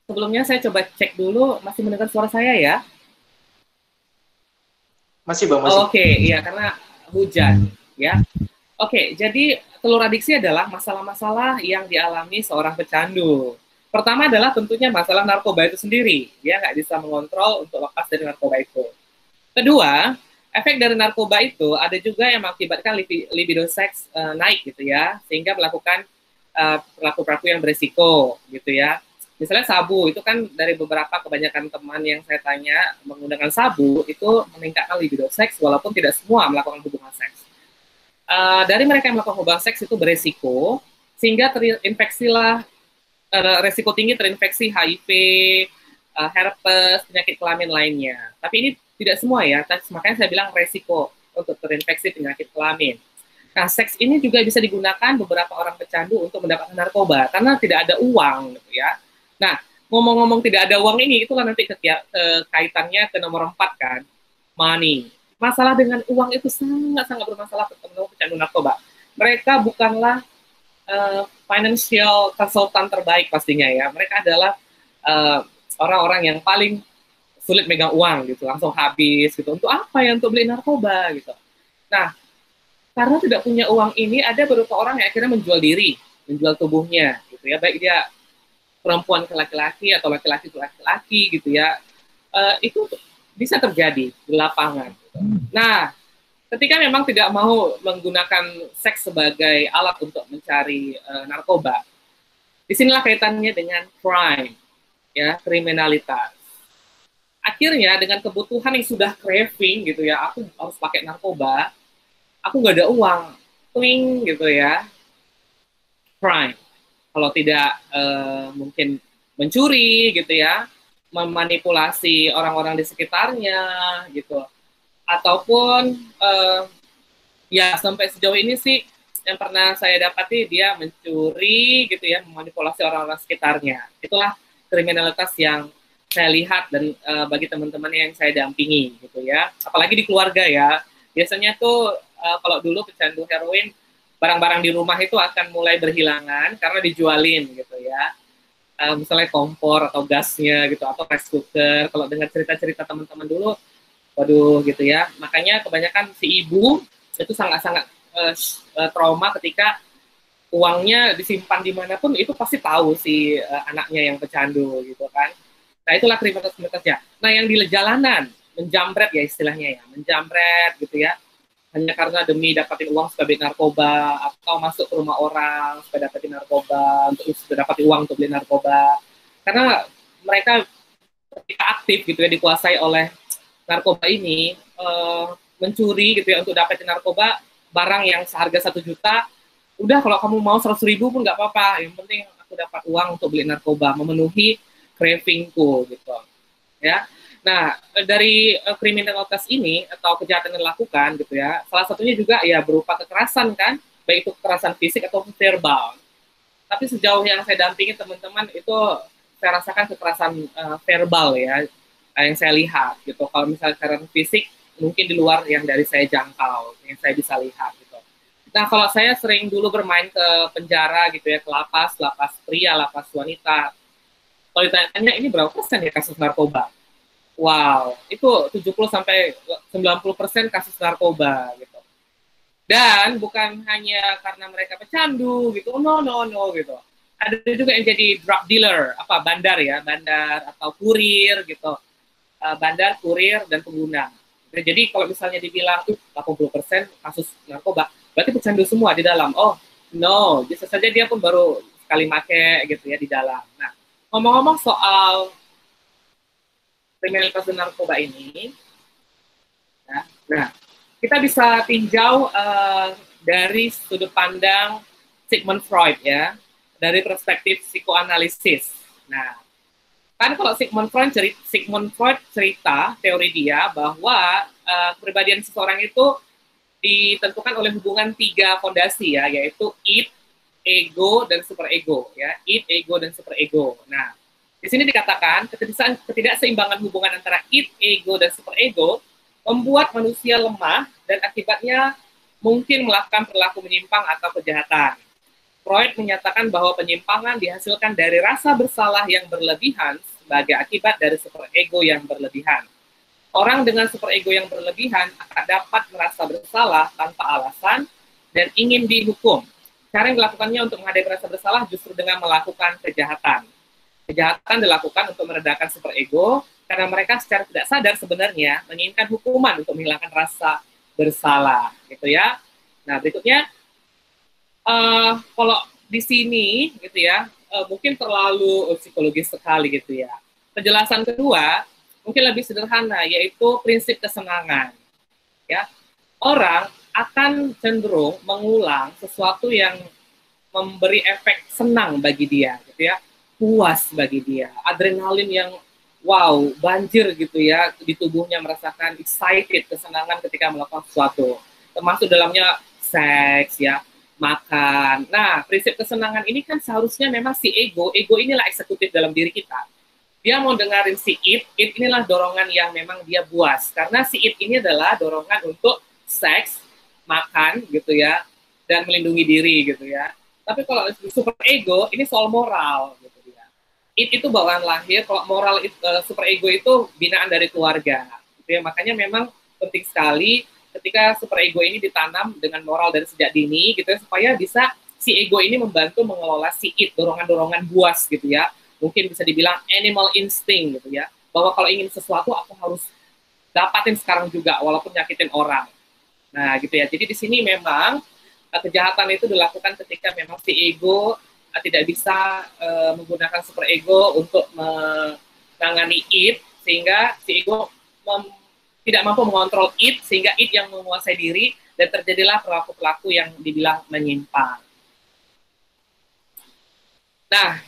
Sebelumnya saya coba cek dulu, masih mendengar suara saya ya?
Masih Bang, masih.
Oke, iya karena hujan ya. Oke, jadi telur adiksi adalah masalah-masalah yang dialami seorang pecandu. Pertama adalah tentunya masalah narkoba itu sendiri. Dia nggak bisa mengontrol untuk lepas dari narkoba itu. Kedua, efek dari narkoba itu ada juga yang mengakibatkan libido seks naik gitu ya, sehingga melakukan perilaku-perilaku yang berisiko gitu ya. Misalnya sabu, itu kan dari beberapa kebanyakan teman yang saya tanya menggunakan sabu, itu meningkatkan libido seks walaupun tidak semua melakukan hubungan seks. Dari mereka yang melakukan hubungan seks itu beresiko, sehingga terinfeksilah, resiko tinggi terinfeksi HIV, herpes, penyakit kelamin lainnya. Tapi ini tidak semua ya, makanya saya bilang resiko untuk terinfeksi penyakit kelamin. Nah, seks ini juga bisa digunakan beberapa orang pecandu untuk mendapatkan narkoba, karena tidak ada uang gitu ya. Nah, ngomong-ngomong tidak ada uang ini, itulah nanti kaitannya ke nomor 4 kan, money. Masalah dengan uang itu sangat-sangat bermasalah untuk pecandu narkoba. Mereka bukanlah financial consultant terbaik pastinya ya. Mereka adalah orang-orang yang paling sulit megang uang gitu, langsung habis gitu. Untuk apa ya? Untuk beli narkoba gitu. Nah, karena tidak punya uang ini, ada beberapa orang yang akhirnya menjual diri, menjual tubuhnya gitu ya. Baik dia perempuan ke laki-laki atau laki-laki ke laki-laki gitu ya. Itu bisa terjadi di lapangan. Gitu. Nah, ketika memang tidak mau menggunakan seks sebagai alat untuk mencari narkoba, disinilah kaitannya dengan crime, ya, kriminalitas. Akhirnya dengan kebutuhan yang sudah craving gitu ya, aku harus pakai narkoba, aku nggak ada uang, twing gitu ya, crime. Kalau tidak mungkin mencuri gitu ya, memanipulasi orang-orang di sekitarnya gitu, ataupun ya sampai sejauh ini sih yang pernah saya dapati dia mencuri gitu ya, memanipulasi orang-orang sekitarnya. Itulah kriminalitas yang saya lihat dan bagi teman-teman yang saya dampingi gitu ya, apalagi di keluarga ya. Biasanya tuh kalau dulu pecandu heroin, barang-barang di rumah itu akan mulai berhilangan karena dijualin gitu ya. Misalnya kompor atau gasnya gitu, atau rice cooker. Kalau dengar cerita-cerita teman-teman dulu, waduh gitu ya. Makanya kebanyakan si ibu itu sangat-sangat trauma ketika uangnya disimpan dimanapun, itu pasti tahu si anaknya yang pecandu gitu kan. Nah itulah kriminalitasnya. Nah yang di jalanan, menjambret ya istilahnya ya, menjambret gitu ya, hanya karena demi dapatin uang supaya beli narkoba, atau masuk ke rumah orang supaya dapatin narkoba, supaya dapatin uang untuk beli narkoba. Karena mereka ketika aktif gitu ya, dikuasai oleh narkoba ini, mencuri gitu ya untuk dapatin narkoba, barang yang seharga 1 juta, udah kalau kamu mau 100.000 pun nggak apa-apa, yang penting aku dapat uang untuk beli narkoba, memenuhi cravingku gitu ya. Nah, dari kriminalitas ini atau kejahatan yang dilakukan gitu ya, salah satunya juga ya berupa kekerasan kan, baik itu kekerasan fisik atau verbal. Tapi sejauh yang saya dampingi teman-teman itu, saya rasakan kekerasan verbal ya, yang saya lihat gitu. Kalau misalnya kekerasan fisik mungkin di luar yang dari saya jangkau, yang saya bisa lihat gitu. Nah, kalau saya sering dulu bermain ke penjara gitu ya, ke lapas, lapas pria, lapas wanita. Kalau ditanya ini berapa persen ya kasus narkoba? Wow, itu 70-90% kasus narkoba gitu. Dan bukan hanya karena mereka pecandu gitu, no gitu. Ada juga yang jadi drug dealer, bandar ya, bandar atau kurir gitu. Bandar, kurir, dan pengguna. Jadi kalau misalnya dibilang 80% kasus narkoba, berarti pecandu semua di dalam. Oh, no, bisa saja dia pun baru sekali make gitu ya di dalam. Nah, ngomong-ngomong soal kriminalitas narkoba ini, ya, nah kita bisa tinjau dari sudut pandang Sigmund Freud ya, dari perspektif psikoanalisis. Nah, kan kalau Sigmund Freud cerita teori dia bahwa kepribadian seseorang itu ditentukan oleh hubungan 3 fondasi ya, yaitu id, ego, dan superego ya, id, ego, dan superego. Nah, Di sini dikatakan ketidakseimbangan hubungan antara id, ego, dan superego membuat manusia lemah dan akibatnya mungkin melakukan perilaku menyimpang atau kejahatan. Freud menyatakan bahwa penyimpangan dihasilkan dari rasa bersalah yang berlebihan sebagai akibat dari superego yang berlebihan. Orang dengan superego yang berlebihan akan dapat merasa bersalah tanpa alasan dan ingin dihukum. Cara yang dilakukannya untuk menghadapi rasa bersalah justru dengan melakukan kejahatan. Kejahatan dilakukan untuk meredakan superego karena mereka secara tidak sadar sebenarnya menginginkan hukuman untuk menghilangkan rasa bersalah, gitu ya. Nah, berikutnya kalau di sini, gitu ya, mungkin terlalu psikologis sekali, gitu ya. Penjelasan kedua mungkin lebih sederhana, yaitu prinsip kesenangan. Ya, orang akan cenderung mengulang sesuatu yang memberi efek senang bagi dia, gitu ya, puas bagi dia, adrenalin yang wow, banjir gitu ya, di tubuhnya merasakan excited, kesenangan ketika melakukan sesuatu, termasuk dalamnya seks ya, makan. Nah, prinsip kesenangan ini kan seharusnya memang si ego inilah eksekutif dalam diri kita. Dia mau dengerin si id inilah dorongan yang memang dia buas, karena si id ini adalah dorongan untuk seks, makan gitu ya, dan melindungi diri gitu ya. Tapi kalau super ego ini soal moral gitu ya. Itu bawaan lahir. Kalau moral super ego itu binaan dari keluarga. Gitu ya. Makanya memang penting sekali ketika super ego ini ditanam dengan moral dari sejak dini gitu ya, supaya bisa si ego ini membantu mengelola si dorongan-dorongan buas gitu ya. Mungkin bisa dibilang animal instinct gitu ya. Bahwa kalau ingin sesuatu aku harus dapatin sekarang juga walaupun nyakitin orang. Nah, gitu ya. Jadi di sini memang kejahatan itu dilakukan ketika memang si ego tidak bisa menggunakan super ego untuk menangani id, sehingga si ego tidak mampu mengontrol id, sehingga id yang menguasai diri, dan terjadilah perilaku-perilaku yang dibilang menyimpang. Nah,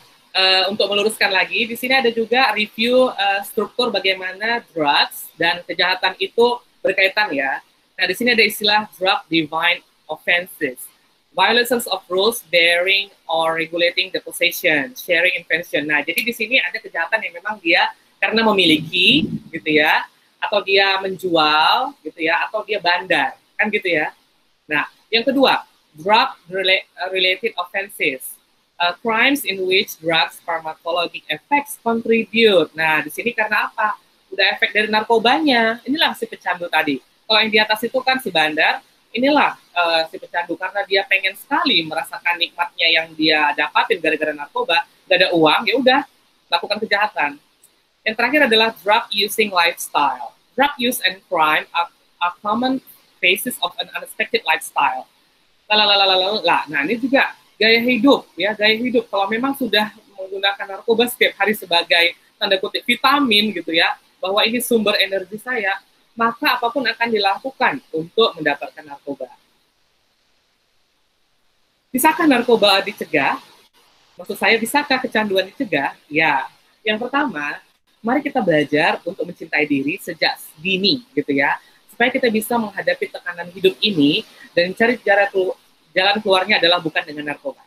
untuk meluruskan lagi, di sini ada juga review struktur bagaimana drugs dan kejahatan itu berkaitan ya. Nah, di sini ada istilah drug divine offenses, violations of rules bearing or regulating the possession, sharing, invention. Nah, jadi di sini ada kejahatan yang memang dia karena memiliki, gitu ya, atau dia menjual, gitu ya, atau dia bandar, kan gitu ya. Nah, yang kedua, drug-related offenses, crimes in which drugs pharmacologic effects contribute. Nah, di sini karena apa? Udah efek dari narkobanya. Inilah si pecandu tadi. Kalau yang di atas itu kan si bandar, inilah si pecandu karena dia pengen sekali merasakan nikmatnya yang dia dapatin gara-gara narkoba, gak ada uang, ya udah lakukan kejahatan. Yang terakhir adalah drug using lifestyle. Drug use and crime are common phases of an unexpected lifestyle. Nah, ini juga gaya hidup ya, gaya hidup. Kalau memang sudah menggunakan narkoba setiap hari sebagai tanda kutip vitamin gitu ya, bahwa ini sumber energi saya, maka apapun akan dilakukan untuk mendapatkan narkoba. Bisakah narkoba dicegah? Maksud saya, bisakah kecanduan dicegah? Ya, yang pertama, mari kita belajar untuk mencintai diri sejak dini, gitu ya, supaya kita bisa menghadapi tekanan hidup ini dan cari jalan keluarnya adalah bukan dengan narkoba.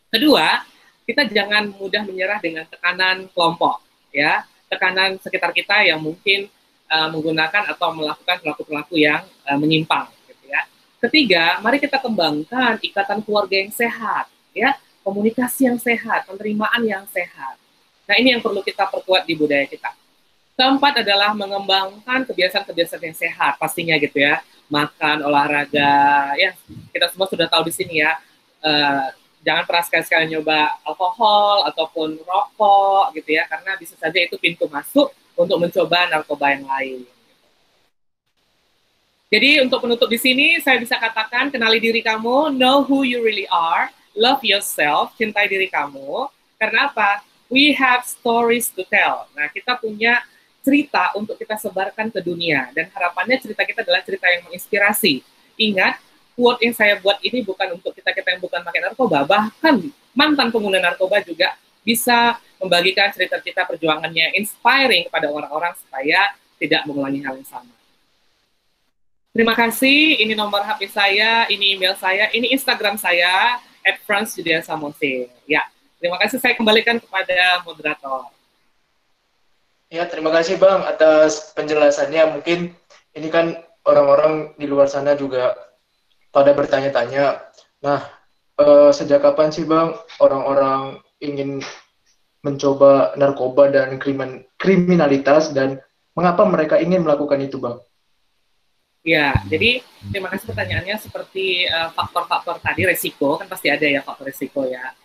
Kedua, kita jangan mudah menyerah dengan tekanan kelompok, ya, tekanan sekitar kita yang mungkin menggunakan atau melakukan perilaku-perilaku yang menyimpang, gitu ya. Ketiga, mari kita kembangkan ikatan keluarga yang sehat, ya, komunikasi yang sehat, penerimaan yang sehat. Nah, ini yang perlu kita perkuat di budaya kita. Keempat adalah mengembangkan kebiasaan-kebiasaan yang sehat, pastinya gitu ya, makan, olahraga, ya, kita semua sudah tahu di sini ya. Jangan pernah sekali-sekali nyoba alkohol ataupun rokok gitu ya, karena bisa saja itu pintu masuk untuk mencoba narkoba yang lain. Jadi untuk penutup di sini, saya bisa katakan, kenali diri kamu, know who you really are, love yourself, cintai diri kamu. Karena apa? We have stories to tell. Nah, kita punya cerita untuk kita sebarkan ke dunia. Dan harapannya cerita kita adalah cerita yang menginspirasi. Ingat, quote yang saya buat ini bukan untuk kita-kita yang bukan pakai narkoba, bahkan mantan pengguna narkoba juga bisa membagikan cerita kita perjuangannya, inspiring kepada orang-orang supaya tidak mengulangi hal yang sama. Terima kasih, ini nomor HP saya, ini email saya, ini Instagram saya, @fransjudiasamose. Ya, terima kasih, saya kembalikan kepada moderator.
Ya, terima kasih Bang atas penjelasannya. Mungkin ini kan orang-orang di luar sana juga pada bertanya-tanya. Nah, sejak kapan sih Bang orang-orang ingin mencoba narkoba dan kriminalitas dan mengapa mereka ingin melakukan itu Bang?
Ya, jadi terima kasih pertanyaannya. Seperti faktor-faktor tadi, resiko kan pasti ada ya faktor resiko ya.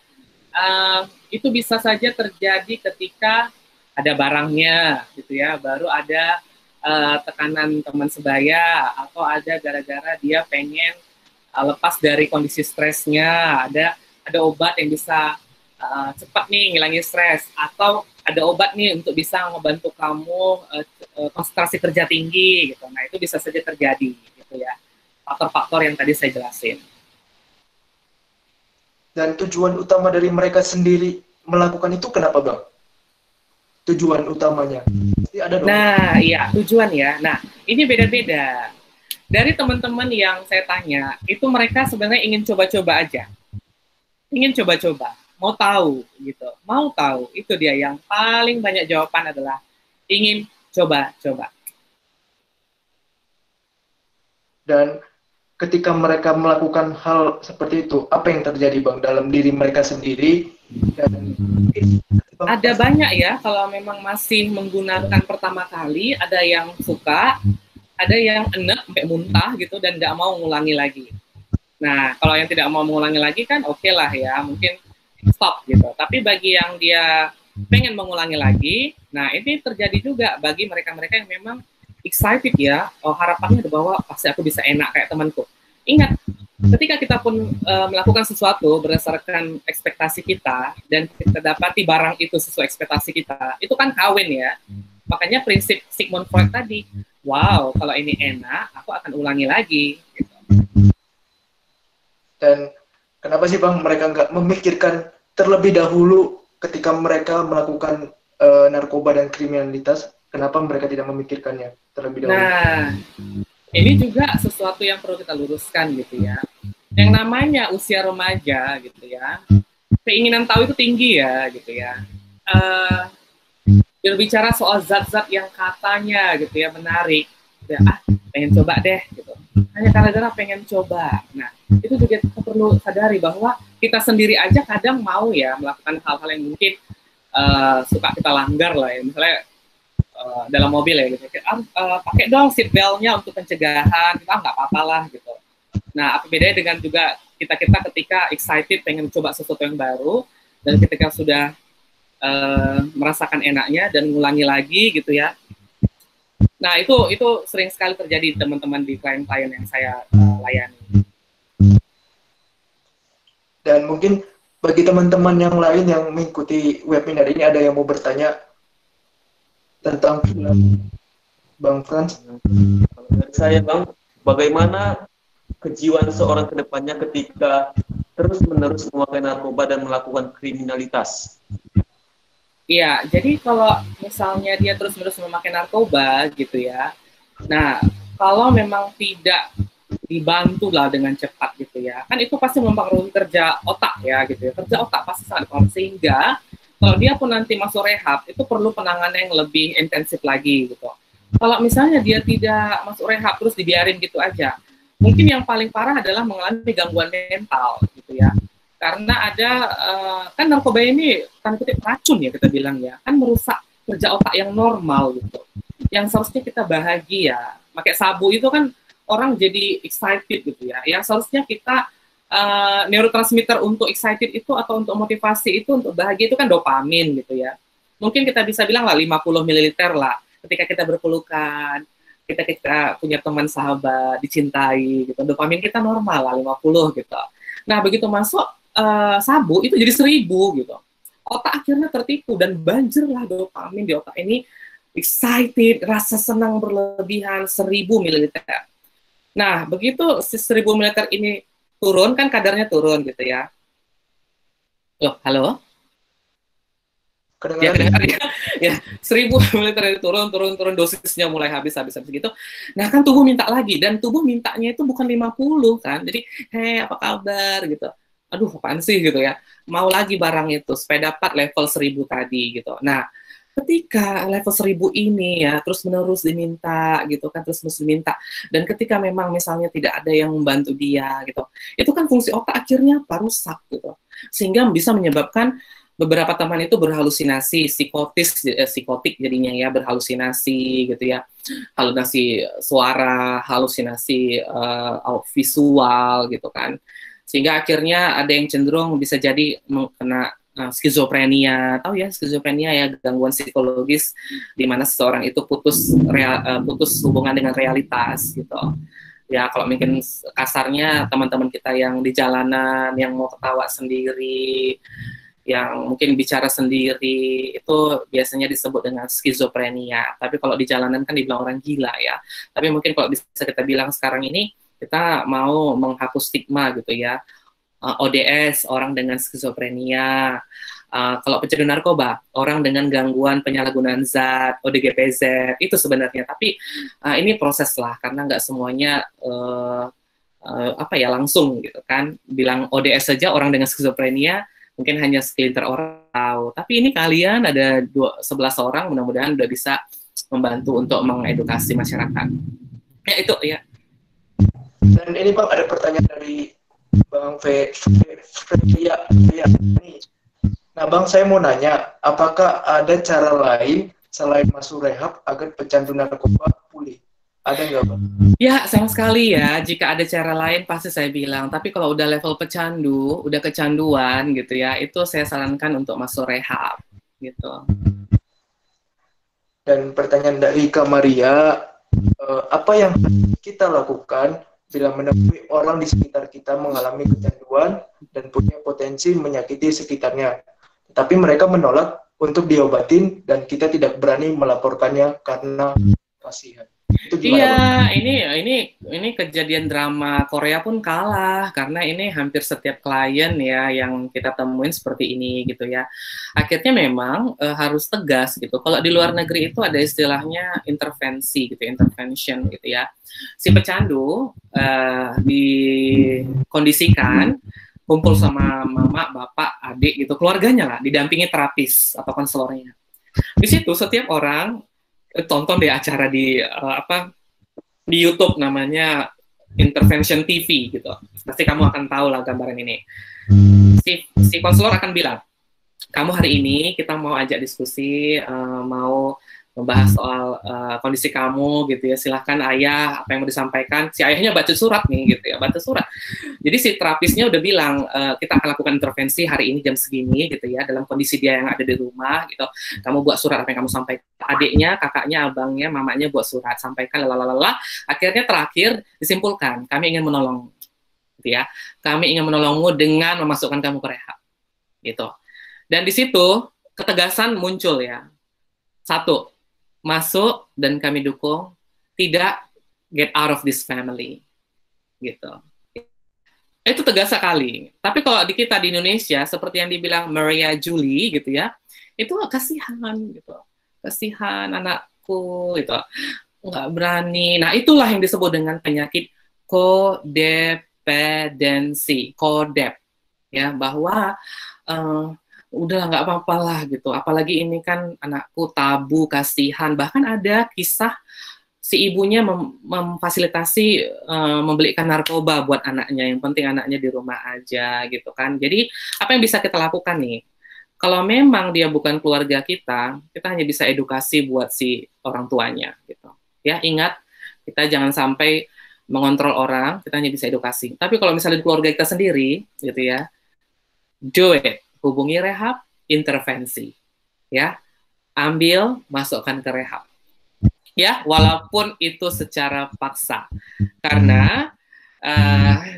Itu bisa saja terjadi ketika ada barangnya, gitu ya. Baru ada tekanan teman sebaya, atau ada gara-gara dia pengen lepas dari kondisi stresnya. Ada obat yang bisa cepat nih ngilangin stres, atau ada obat nih untuk bisa membantu kamu konsentrasi kerja tinggi gitu. Nah, itu bisa saja terjadi gitu ya. Faktor-faktor yang tadi saya jelasin.
Dan tujuan utama dari mereka sendiri melakukan itu kenapa Bang? Tujuan utamanya. Pasti ada dong.
Nah, iya, tujuan ya. Nah, ini beda-beda. Dari teman-teman yang saya tanya, itu mereka sebenarnya ingin coba-coba aja. Ingin coba-coba, mau tahu gitu. Mau tahu, itu dia yang paling banyak jawaban adalah ingin coba-coba.
Dan ketika mereka melakukan hal seperti itu, apa yang terjadi Bang dalam diri mereka sendiri? Dan
ada banyak ya, kalau memang masih menggunakan pertama kali, ada yang suka, ada yang enek sampai muntah gitu dan nggak mau ngulangi lagi. Nah, kalau yang tidak mau mengulangi lagi kan oke lah ya, mungkin stop gitu. Tapi bagi yang dia pengen mengulangi lagi, nah ini terjadi juga bagi mereka-mereka yang memang excited ya, harapannya bahwa pasti aku bisa enak kayak temanku. Ingat, ketika kita pun melakukan sesuatu berdasarkan ekspektasi kita dan kita dapati barang itu sesuai ekspektasi kita, itu kan kawin ya. Makanya prinsip Sigmund Freud tadi, wow, kalau ini enak, aku akan ulangi lagi. Gitu.
Dan kenapa sih Bang mereka nggak memikirkan terlebih dahulu ketika mereka melakukan narkoba dan kriminalitas? Kenapa mereka tidak memikirkannya terlebih dahulu?
Nah, ini juga sesuatu yang perlu kita luruskan gitu ya. Yang namanya usia remaja gitu ya, keinginan tahu itu tinggi ya gitu ya. Berbicara soal zat-zat yang katanya gitu ya menarik, ya, pengen coba deh gitu. Hanya karena pengen coba. Nah, itu juga kita perlu sadari bahwa kita sendiri aja kadang mau ya melakukan hal-hal yang mungkin suka kita langgar lah ya. Misalnya dalam mobil ya gitu, pakai dong seat belt-nya untuk pencegahan, kita nggak apa-apa lah gitu. Nah, apa bedanya dengan juga kita ketika excited pengen coba sesuatu yang baru, dan ketika sudah merasakan enaknya dan ngulangi lagi gitu ya. Nah, itu sering sekali terjadi teman-teman di klien-klien yang saya layani.
Dan mungkin bagi teman-teman yang lain yang mengikuti webinar ini, ada yang mau bertanya tentang Bang Frans?
Kalau dari saya Bang, bagaimana kejiwaan seorang kedepannya ketika terus-menerus menguasai narkoba dan melakukan kriminalitas?
Iya, jadi kalau misalnya dia terus-menerus memakai narkoba gitu ya, nah kalau memang tidak dibantu lah dengan cepat gitu ya, kan itu pasti mempengaruhi kerja otak ya gitu ya, kerja otak pasti sangat penting, sehingga kalau dia pun nanti masuk rehab, itu perlu penanganan yang lebih intensif lagi gitu. Kalau misalnya dia tidak masuk rehab terus dibiarin gitu aja, mungkin yang paling parah adalah mengalami gangguan mental gitu ya. Karena ada kan narkoba ini tanda kutip racun ya kita bilang ya, kan merusak kerja otak yang normal gitu. Yang seharusnya kita bahagia, pakai sabu itu kan orang jadi excited gitu ya. Yang seharusnya kita neurotransmitter untuk excited itu atau untuk motivasi itu untuk bahagia itu kan dopamin gitu ya. Mungkin kita bisa bilang lah 50 ml lah ketika kita berpelukan, kita punya teman sahabat, dicintai gitu. Dopamin kita normal lah 50 gitu. Nah, begitu masuk sabu itu jadi 1000 gitu. Otak akhirnya tertipu dan banjirlah dopamin di otak ini, excited, rasa senang berlebihan 1000 ml. Nah, begitu 1000 ml ini turun, kan kadarnya turun gitu ya. Loh, halo? Ya, kedengar ya. Ya, 1000 ml turun, dosisnya mulai habis gitu. Nah, kan tubuh minta lagi, dan tubuh mintanya itu bukan 50 kan. Jadi, hei, apa kabar gitu. Aduh, apaan sih gitu ya. Mau lagi barang itu supaya dapat level 1000 tadi gitu. Nah, ketika level 1000 ini ya terus menerus diminta gitu kan, terus menerus diminta, dan ketika memang misalnya tidak ada yang membantu dia gitu, itu kan fungsi otak akhirnya apa, rusak gitu, sehingga bisa menyebabkan beberapa teman itu berhalusinasi, psikotik jadinya ya, berhalusinasi gitu ya, halusinasi suara, halusinasi visual gitu kan, sehingga akhirnya ada yang cenderung bisa jadi kena skizofrenia. Tahu ya skizofrenia ya, gangguan psikologis di mana seseorang itu putus hubungan dengan realitas gitu. Ya kalau mungkin kasarnya teman-teman kita yang di jalanan yang mau ketawa sendiri, yang mungkin bicara sendiri, itu biasanya disebut dengan skizofrenia. Tapi kalau di jalanan kan dibilang orang gila ya. Tapi mungkin kalau bisa kita bilang sekarang ini, kita mau menghapus stigma gitu ya. ODS, orang dengan skizofrenia. Kalau pecandu narkoba, orang dengan gangguan penyalahgunaan zat, ODGPZ, itu sebenarnya. Tapi ini proses lah, karena nggak semuanya langsung gitu kan. Bilang ODS saja orang dengan skizofrenia, mungkin hanya segelintir orang tahu. Tapi ini kalian ada 11 orang, mudah-mudahan udah bisa membantu untuk mengedukasi masyarakat. Ya itu ya.
Dan ini Bang, ada pertanyaan dari Bang Freya. Nah Bang, saya mau nanya, apakah ada cara lain selain masuk rehab agar pecandu narkoba pulih? Ada nggak Bang?
Ya, sayang sekali ya. Jika ada cara lain pasti saya bilang. Tapi kalau udah level pecandu, udah kecanduan gitu ya, itu saya sarankan untuk masuk rehab gitu.
Dan pertanyaan dari Kak Maria, apa yang kita lakukan bila menemui orang di sekitar kita mengalami kecanduan dan punya potensi menyakiti sekitarnya, tapi mereka menolak untuk diobatin dan kita tidak berani melaporkannya karena kasihan?
Iya, ini kejadian drama Korea pun kalah, karena ini hampir setiap klien ya yang kita temuin seperti ini gitu ya. Akhirnya memang harus tegas gitu. Kalau di luar negeri itu ada istilahnya intervensi gitu, intervention gitu ya. Si pecandu dikondisikan kumpul sama mama, bapak, adik gitu, keluarganya lah, didampingi terapis atau konselornya. Di situ setiap orang tonton deh acara di di YouTube namanya Intervention TV gitu. Pasti kamu akan tahu lah gambaran ini. Si konselor akan bilang, kamu hari ini kita mau ajak diskusi, mau membahas soal kondisi kamu gitu ya. Silahkan ayah, apa yang mau disampaikan. Si ayahnya baca surat nih gitu ya, baca surat. Jadi si terapisnya udah bilang, kita akan lakukan intervensi hari ini jam segini gitu ya, dalam kondisi dia yang ada di rumah gitu. Kamu buat surat apa yang kamu sampaikan. Adiknya, kakaknya, abangnya, mamanya buat surat, sampaikan lalalala. Akhirnya terakhir disimpulkan, kami ingin menolong gitu ya. Kami ingin menolongmu dengan memasukkan kamu ke rehab gitu. Dan di situ ketegasan muncul ya. Satu, masuk dan kami dukung, tidak get out of this family gitu. Itu tegas sekali. Tapi kalau di kita di Indonesia seperti yang dibilang Maria Julie gitu ya, itu kasihan gitu, kasihan anakku gitu, nggak berani. Nah itulah yang disebut dengan penyakit kodependensi, kodep ya, bahwa udah nggak apa-apa lah gitu. Apalagi ini kan anakku, tabu, kasihan. Bahkan ada kisah si ibunya memfasilitasi membelikan narkoba buat anaknya. Yang penting anaknya di rumah aja gitu kan. Jadi apa yang bisa kita lakukan nih? Kalau memang dia bukan keluarga kita hanya bisa edukasi buat si orang tuanya gitu. Ya ingat, kita jangan sampai mengontrol orang, kita hanya bisa edukasi. Tapi kalau misalnya di keluarga kita sendiri gitu ya, do it. Hubungi rehab, intervensi, ya, ambil, masukkan ke rehab, ya, walaupun itu secara paksa, karena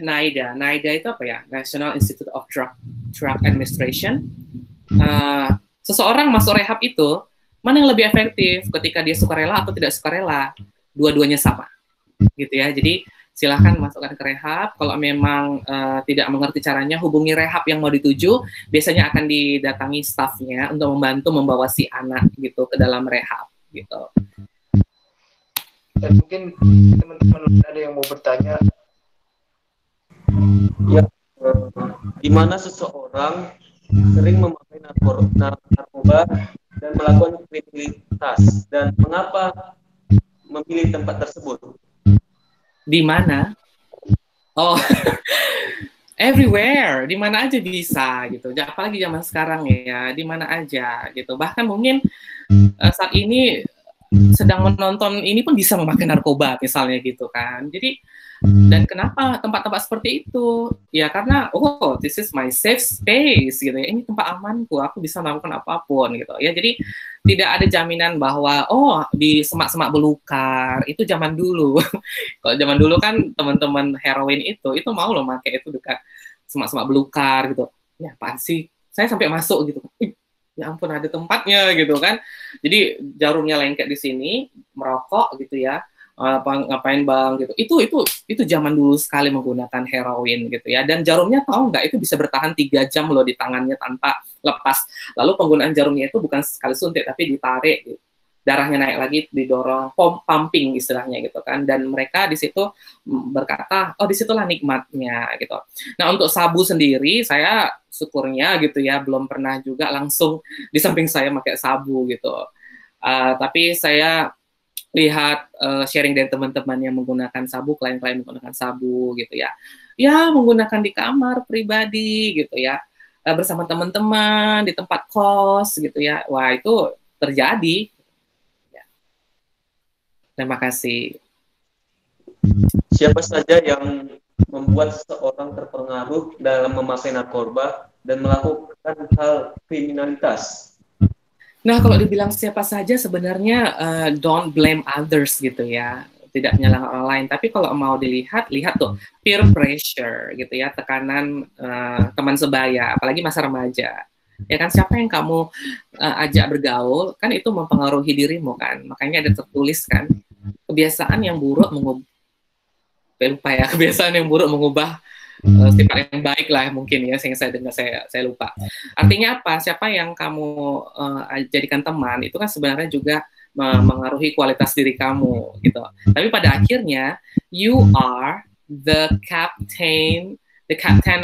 NIDA itu apa ya, National Institute of Drug Administration, seseorang masuk rehab itu, mana yang lebih efektif, ketika dia sukarela atau tidak sukarela, dua-duanya sama, gitu ya, jadi silahkan masukkan ke rehab. Kalau memang tidak mengerti caranya, hubungi rehab yang mau dituju. Biasanya akan didatangi stafnya untuk membantu membawa si anak gitu ke dalam rehab gitu.
Dan mungkin teman-teman ada yang mau bertanya.
Ya, di mana seseorang sering memakai narkoba dan melakukan kriminalitas, dan mengapa memilih tempat tersebut?
Di mana? Oh, everywhere, di mana aja bisa gitu. Apalagi zaman sekarang ya, di mana aja gitu. Bahkan mungkin saat ini sedang menonton ini pun bisa memakai narkoba misalnya gitu kan. Jadi dan kenapa tempat-tempat seperti itu? Ya karena oh this is my safe space gitu ya. Ini tempat amanku, aku bisa melakukan apapun gitu ya. Jadi tidak ada jaminan bahwa oh di semak-semak belukar itu zaman dulu. Kalau zaman dulu kan teman-teman heroin itu mau loh pakai itu dekat semak-semak belukar gitu. Ya apaan sih? Saya sampai masuk gitu. Ya ampun ada tempatnya gitu kan. Jadi jarumnya lengket di sini, merokok gitu ya. Apa ngapain bang gitu itu zaman dulu sekali menggunakan heroin gitu ya, dan jarumnya tahu nggak itu bisa bertahan 3 jam loh di tangannya tanpa lepas. Lalu penggunaan jarumnya itu bukan sekali suntik tapi ditarik gitu. Darahnya naik lagi, didorong, pumping istilahnya gitu kan, dan mereka di situ berkata oh disitulah nikmatnya gitu. Nah untuk sabu sendiri saya syukurnya gitu ya belum pernah juga langsung di samping saya pakai sabu gitu. Tapi saya lihat sharing dari teman-teman yang menggunakan sabu, klien-klien menggunakan sabu gitu ya. Ya, menggunakan di kamar pribadi gitu ya. Bersama teman-teman di tempat kos gitu ya. Wah, itu terjadi. Ya. Terima kasih.
Siapa saja yang membuat seseorang terpengaruh dalam memakai narkoba dan melakukan hal kriminalitas?
Nah, kalau dibilang siapa saja sebenarnya don't blame others gitu ya. Tidak menyalahkan orang lain, tapi kalau mau lihat tuh peer pressure gitu ya, tekanan teman sebaya, apalagi masa remaja. Ya kan siapa yang kamu ajak bergaul, kan itu mempengaruhi dirimu kan. Makanya ada tertulis kan, kebiasaan yang buruk kebiasaan yang buruk mengubah sifat yang baik lah mungkin ya, yang saya dengar saya lupa. Artinya apa? Siapa yang kamu jadikan teman itu kan sebenarnya juga mengaruhi kualitas diri kamu gitu. Tapi pada akhirnya you are the captain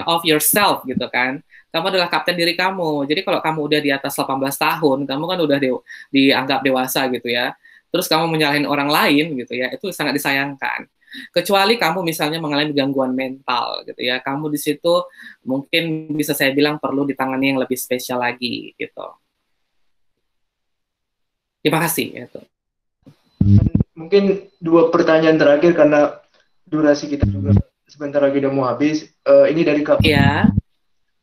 of yourself gitu kan. Kamu adalah kapten diri kamu. Jadi kalau kamu udah di atas 18 tahun, kamu kan udah dianggap dewasa gitu ya. Terus kamu menyalahin orang lain gitu ya, itu sangat disayangkan. Kecuali kamu misalnya mengalami gangguan mental gitu ya, kamu di situ mungkin bisa saya bilang perlu ditangani yang lebih spesial lagi gitu. Terima kasih. Gitu.
Mungkin 2 pertanyaan terakhir karena durasi kita juga sebentar lagi udah mau habis. Ini dari Kak.
Iya.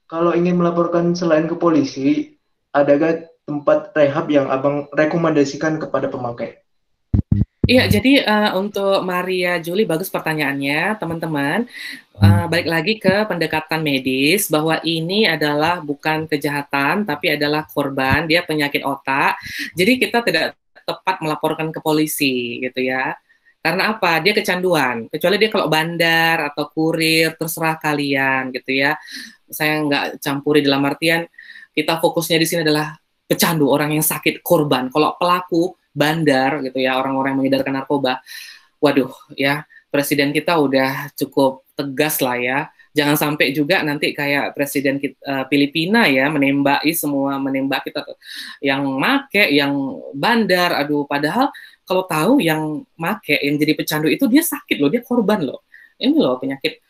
Kalau ingin melaporkan selain ke polisi, adakah tempat rehab yang Abang rekomendasikan kepada pemakai?
Iya, jadi untuk Maria Julie bagus pertanyaannya, teman-teman. Balik lagi ke pendekatan medis bahwa ini adalah bukan kejahatan, tapi adalah korban, dia penyakit otak. Jadi kita tidak tepat melaporkan ke polisi, gitu ya. Karena apa? Dia kecanduan. Kecuali dia kalau bandar atau kurir, terserah kalian, gitu ya. Saya nggak campuri dalam artian kita fokusnya di sini adalah pecandu, orang yang sakit, korban. Kalau pelaku bandar gitu ya, orang-orang yang mengedarkan narkoba, waduh ya, presiden kita udah cukup tegas lah ya, jangan sampai juga nanti kayak presiden Filipina ya, menembaki kita yang make, yang bandar, aduh, padahal kalau tahu yang make, yang jadi pecandu itu dia sakit loh, dia korban loh, ini loh penyakit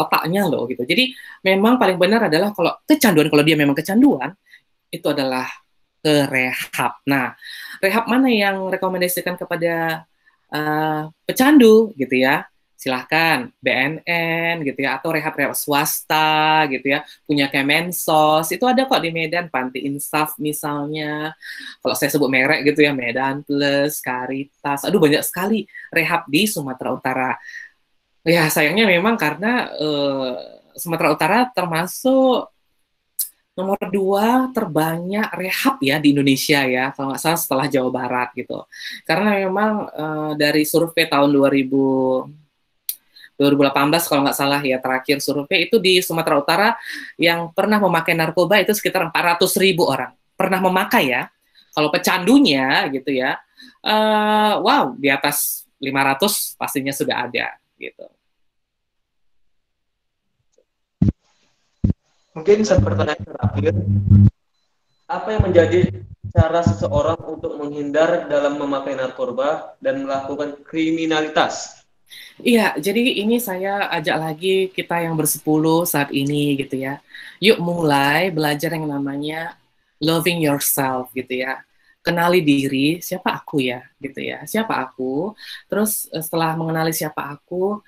otaknya loh gitu. Jadi memang paling benar adalah kalau kecanduan, kalau dia memang kecanduan, itu adalah ke rehab. Nah, rehab mana yang rekomendasikan kepada pecandu gitu ya? Silahkan BNN gitu ya, atau rehab-rehab swasta gitu ya, punya Kemensos, itu ada kok di Medan, Panti Insaf misalnya, kalau saya sebut merek gitu ya, Medan Plus, Caritas, aduh banyak sekali rehab di Sumatera Utara. Ya sayangnya memang karena Sumatera Utara termasuk nomor 2 terbanyak rehab ya di Indonesia ya, kalau nggak salah setelah Jawa Barat gitu. Karena memang dari survei tahun 2018 kalau nggak salah ya, terakhir survei itu di Sumatera Utara yang pernah memakai narkoba itu sekitar 400.000 orang. Pernah memakai ya. Kalau pecandunya gitu ya, wow di atas 500 pastinya sudah ada gitu.
Mungkin satu pertanyaan terakhir, apa yang menjadi cara seseorang untuk menghindar dalam memakai narkoba dan melakukan kriminalitas?
Iya, jadi ini saya ajak lagi kita yang bersepuluh saat ini gitu ya. Yuk mulai belajar yang namanya loving yourself gitu ya. Kenali diri, siapa aku ya gitu ya. Siapa aku? Terus setelah mengenali siapa aku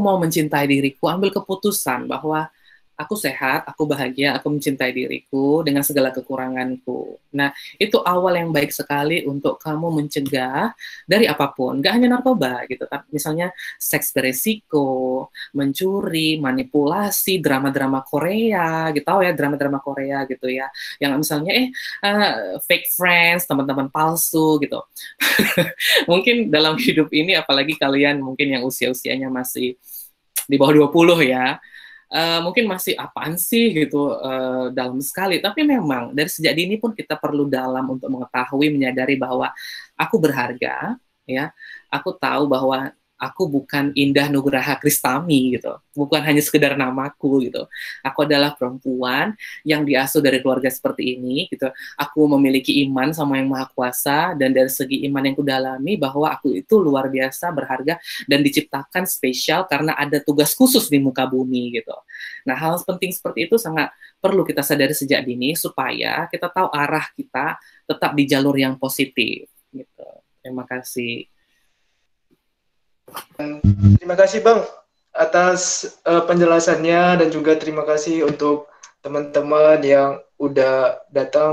mau mencintai diriku, ambil keputusan bahwa aku sehat, aku bahagia, aku mencintai diriku dengan segala kekuranganku. Nah, itu awal yang baik sekali untuk kamu mencegah dari apapun, nggak hanya narkoba gitu, tapi misalnya seks beresiko, mencuri, manipulasi, drama-drama Korea, gitu, tahu ya drama-drama Korea gitu ya, yang misalnya fake friends, teman-teman palsu gitu. Mungkin dalam hidup ini, apalagi kalian mungkin yang usia-usianya masih di bawah 20 ya, mungkin masih apaan sih gitu dalam sekali, tapi memang dari sejak dini pun kita perlu dalam untuk mengetahui, menyadari bahwa aku berharga ya, aku tahu bahwa aku bukan Indah Nugraha Kristami gitu, bukan hanya sekedar namaku gitu, aku adalah perempuan yang diasuh dari keluarga seperti ini gitu, aku memiliki iman sama yang maha kuasa, dan dari segi iman yang kudalami bahwa aku itu luar biasa berharga dan diciptakan spesial karena ada tugas khusus di muka bumi gitu. Nah, hal penting seperti itu sangat perlu kita sadari sejak dini supaya kita tahu arah kita tetap di jalur yang positif gitu. Terima kasih.
Terima kasih Bang atas penjelasannya, dan juga terima kasih untuk teman-teman yang udah datang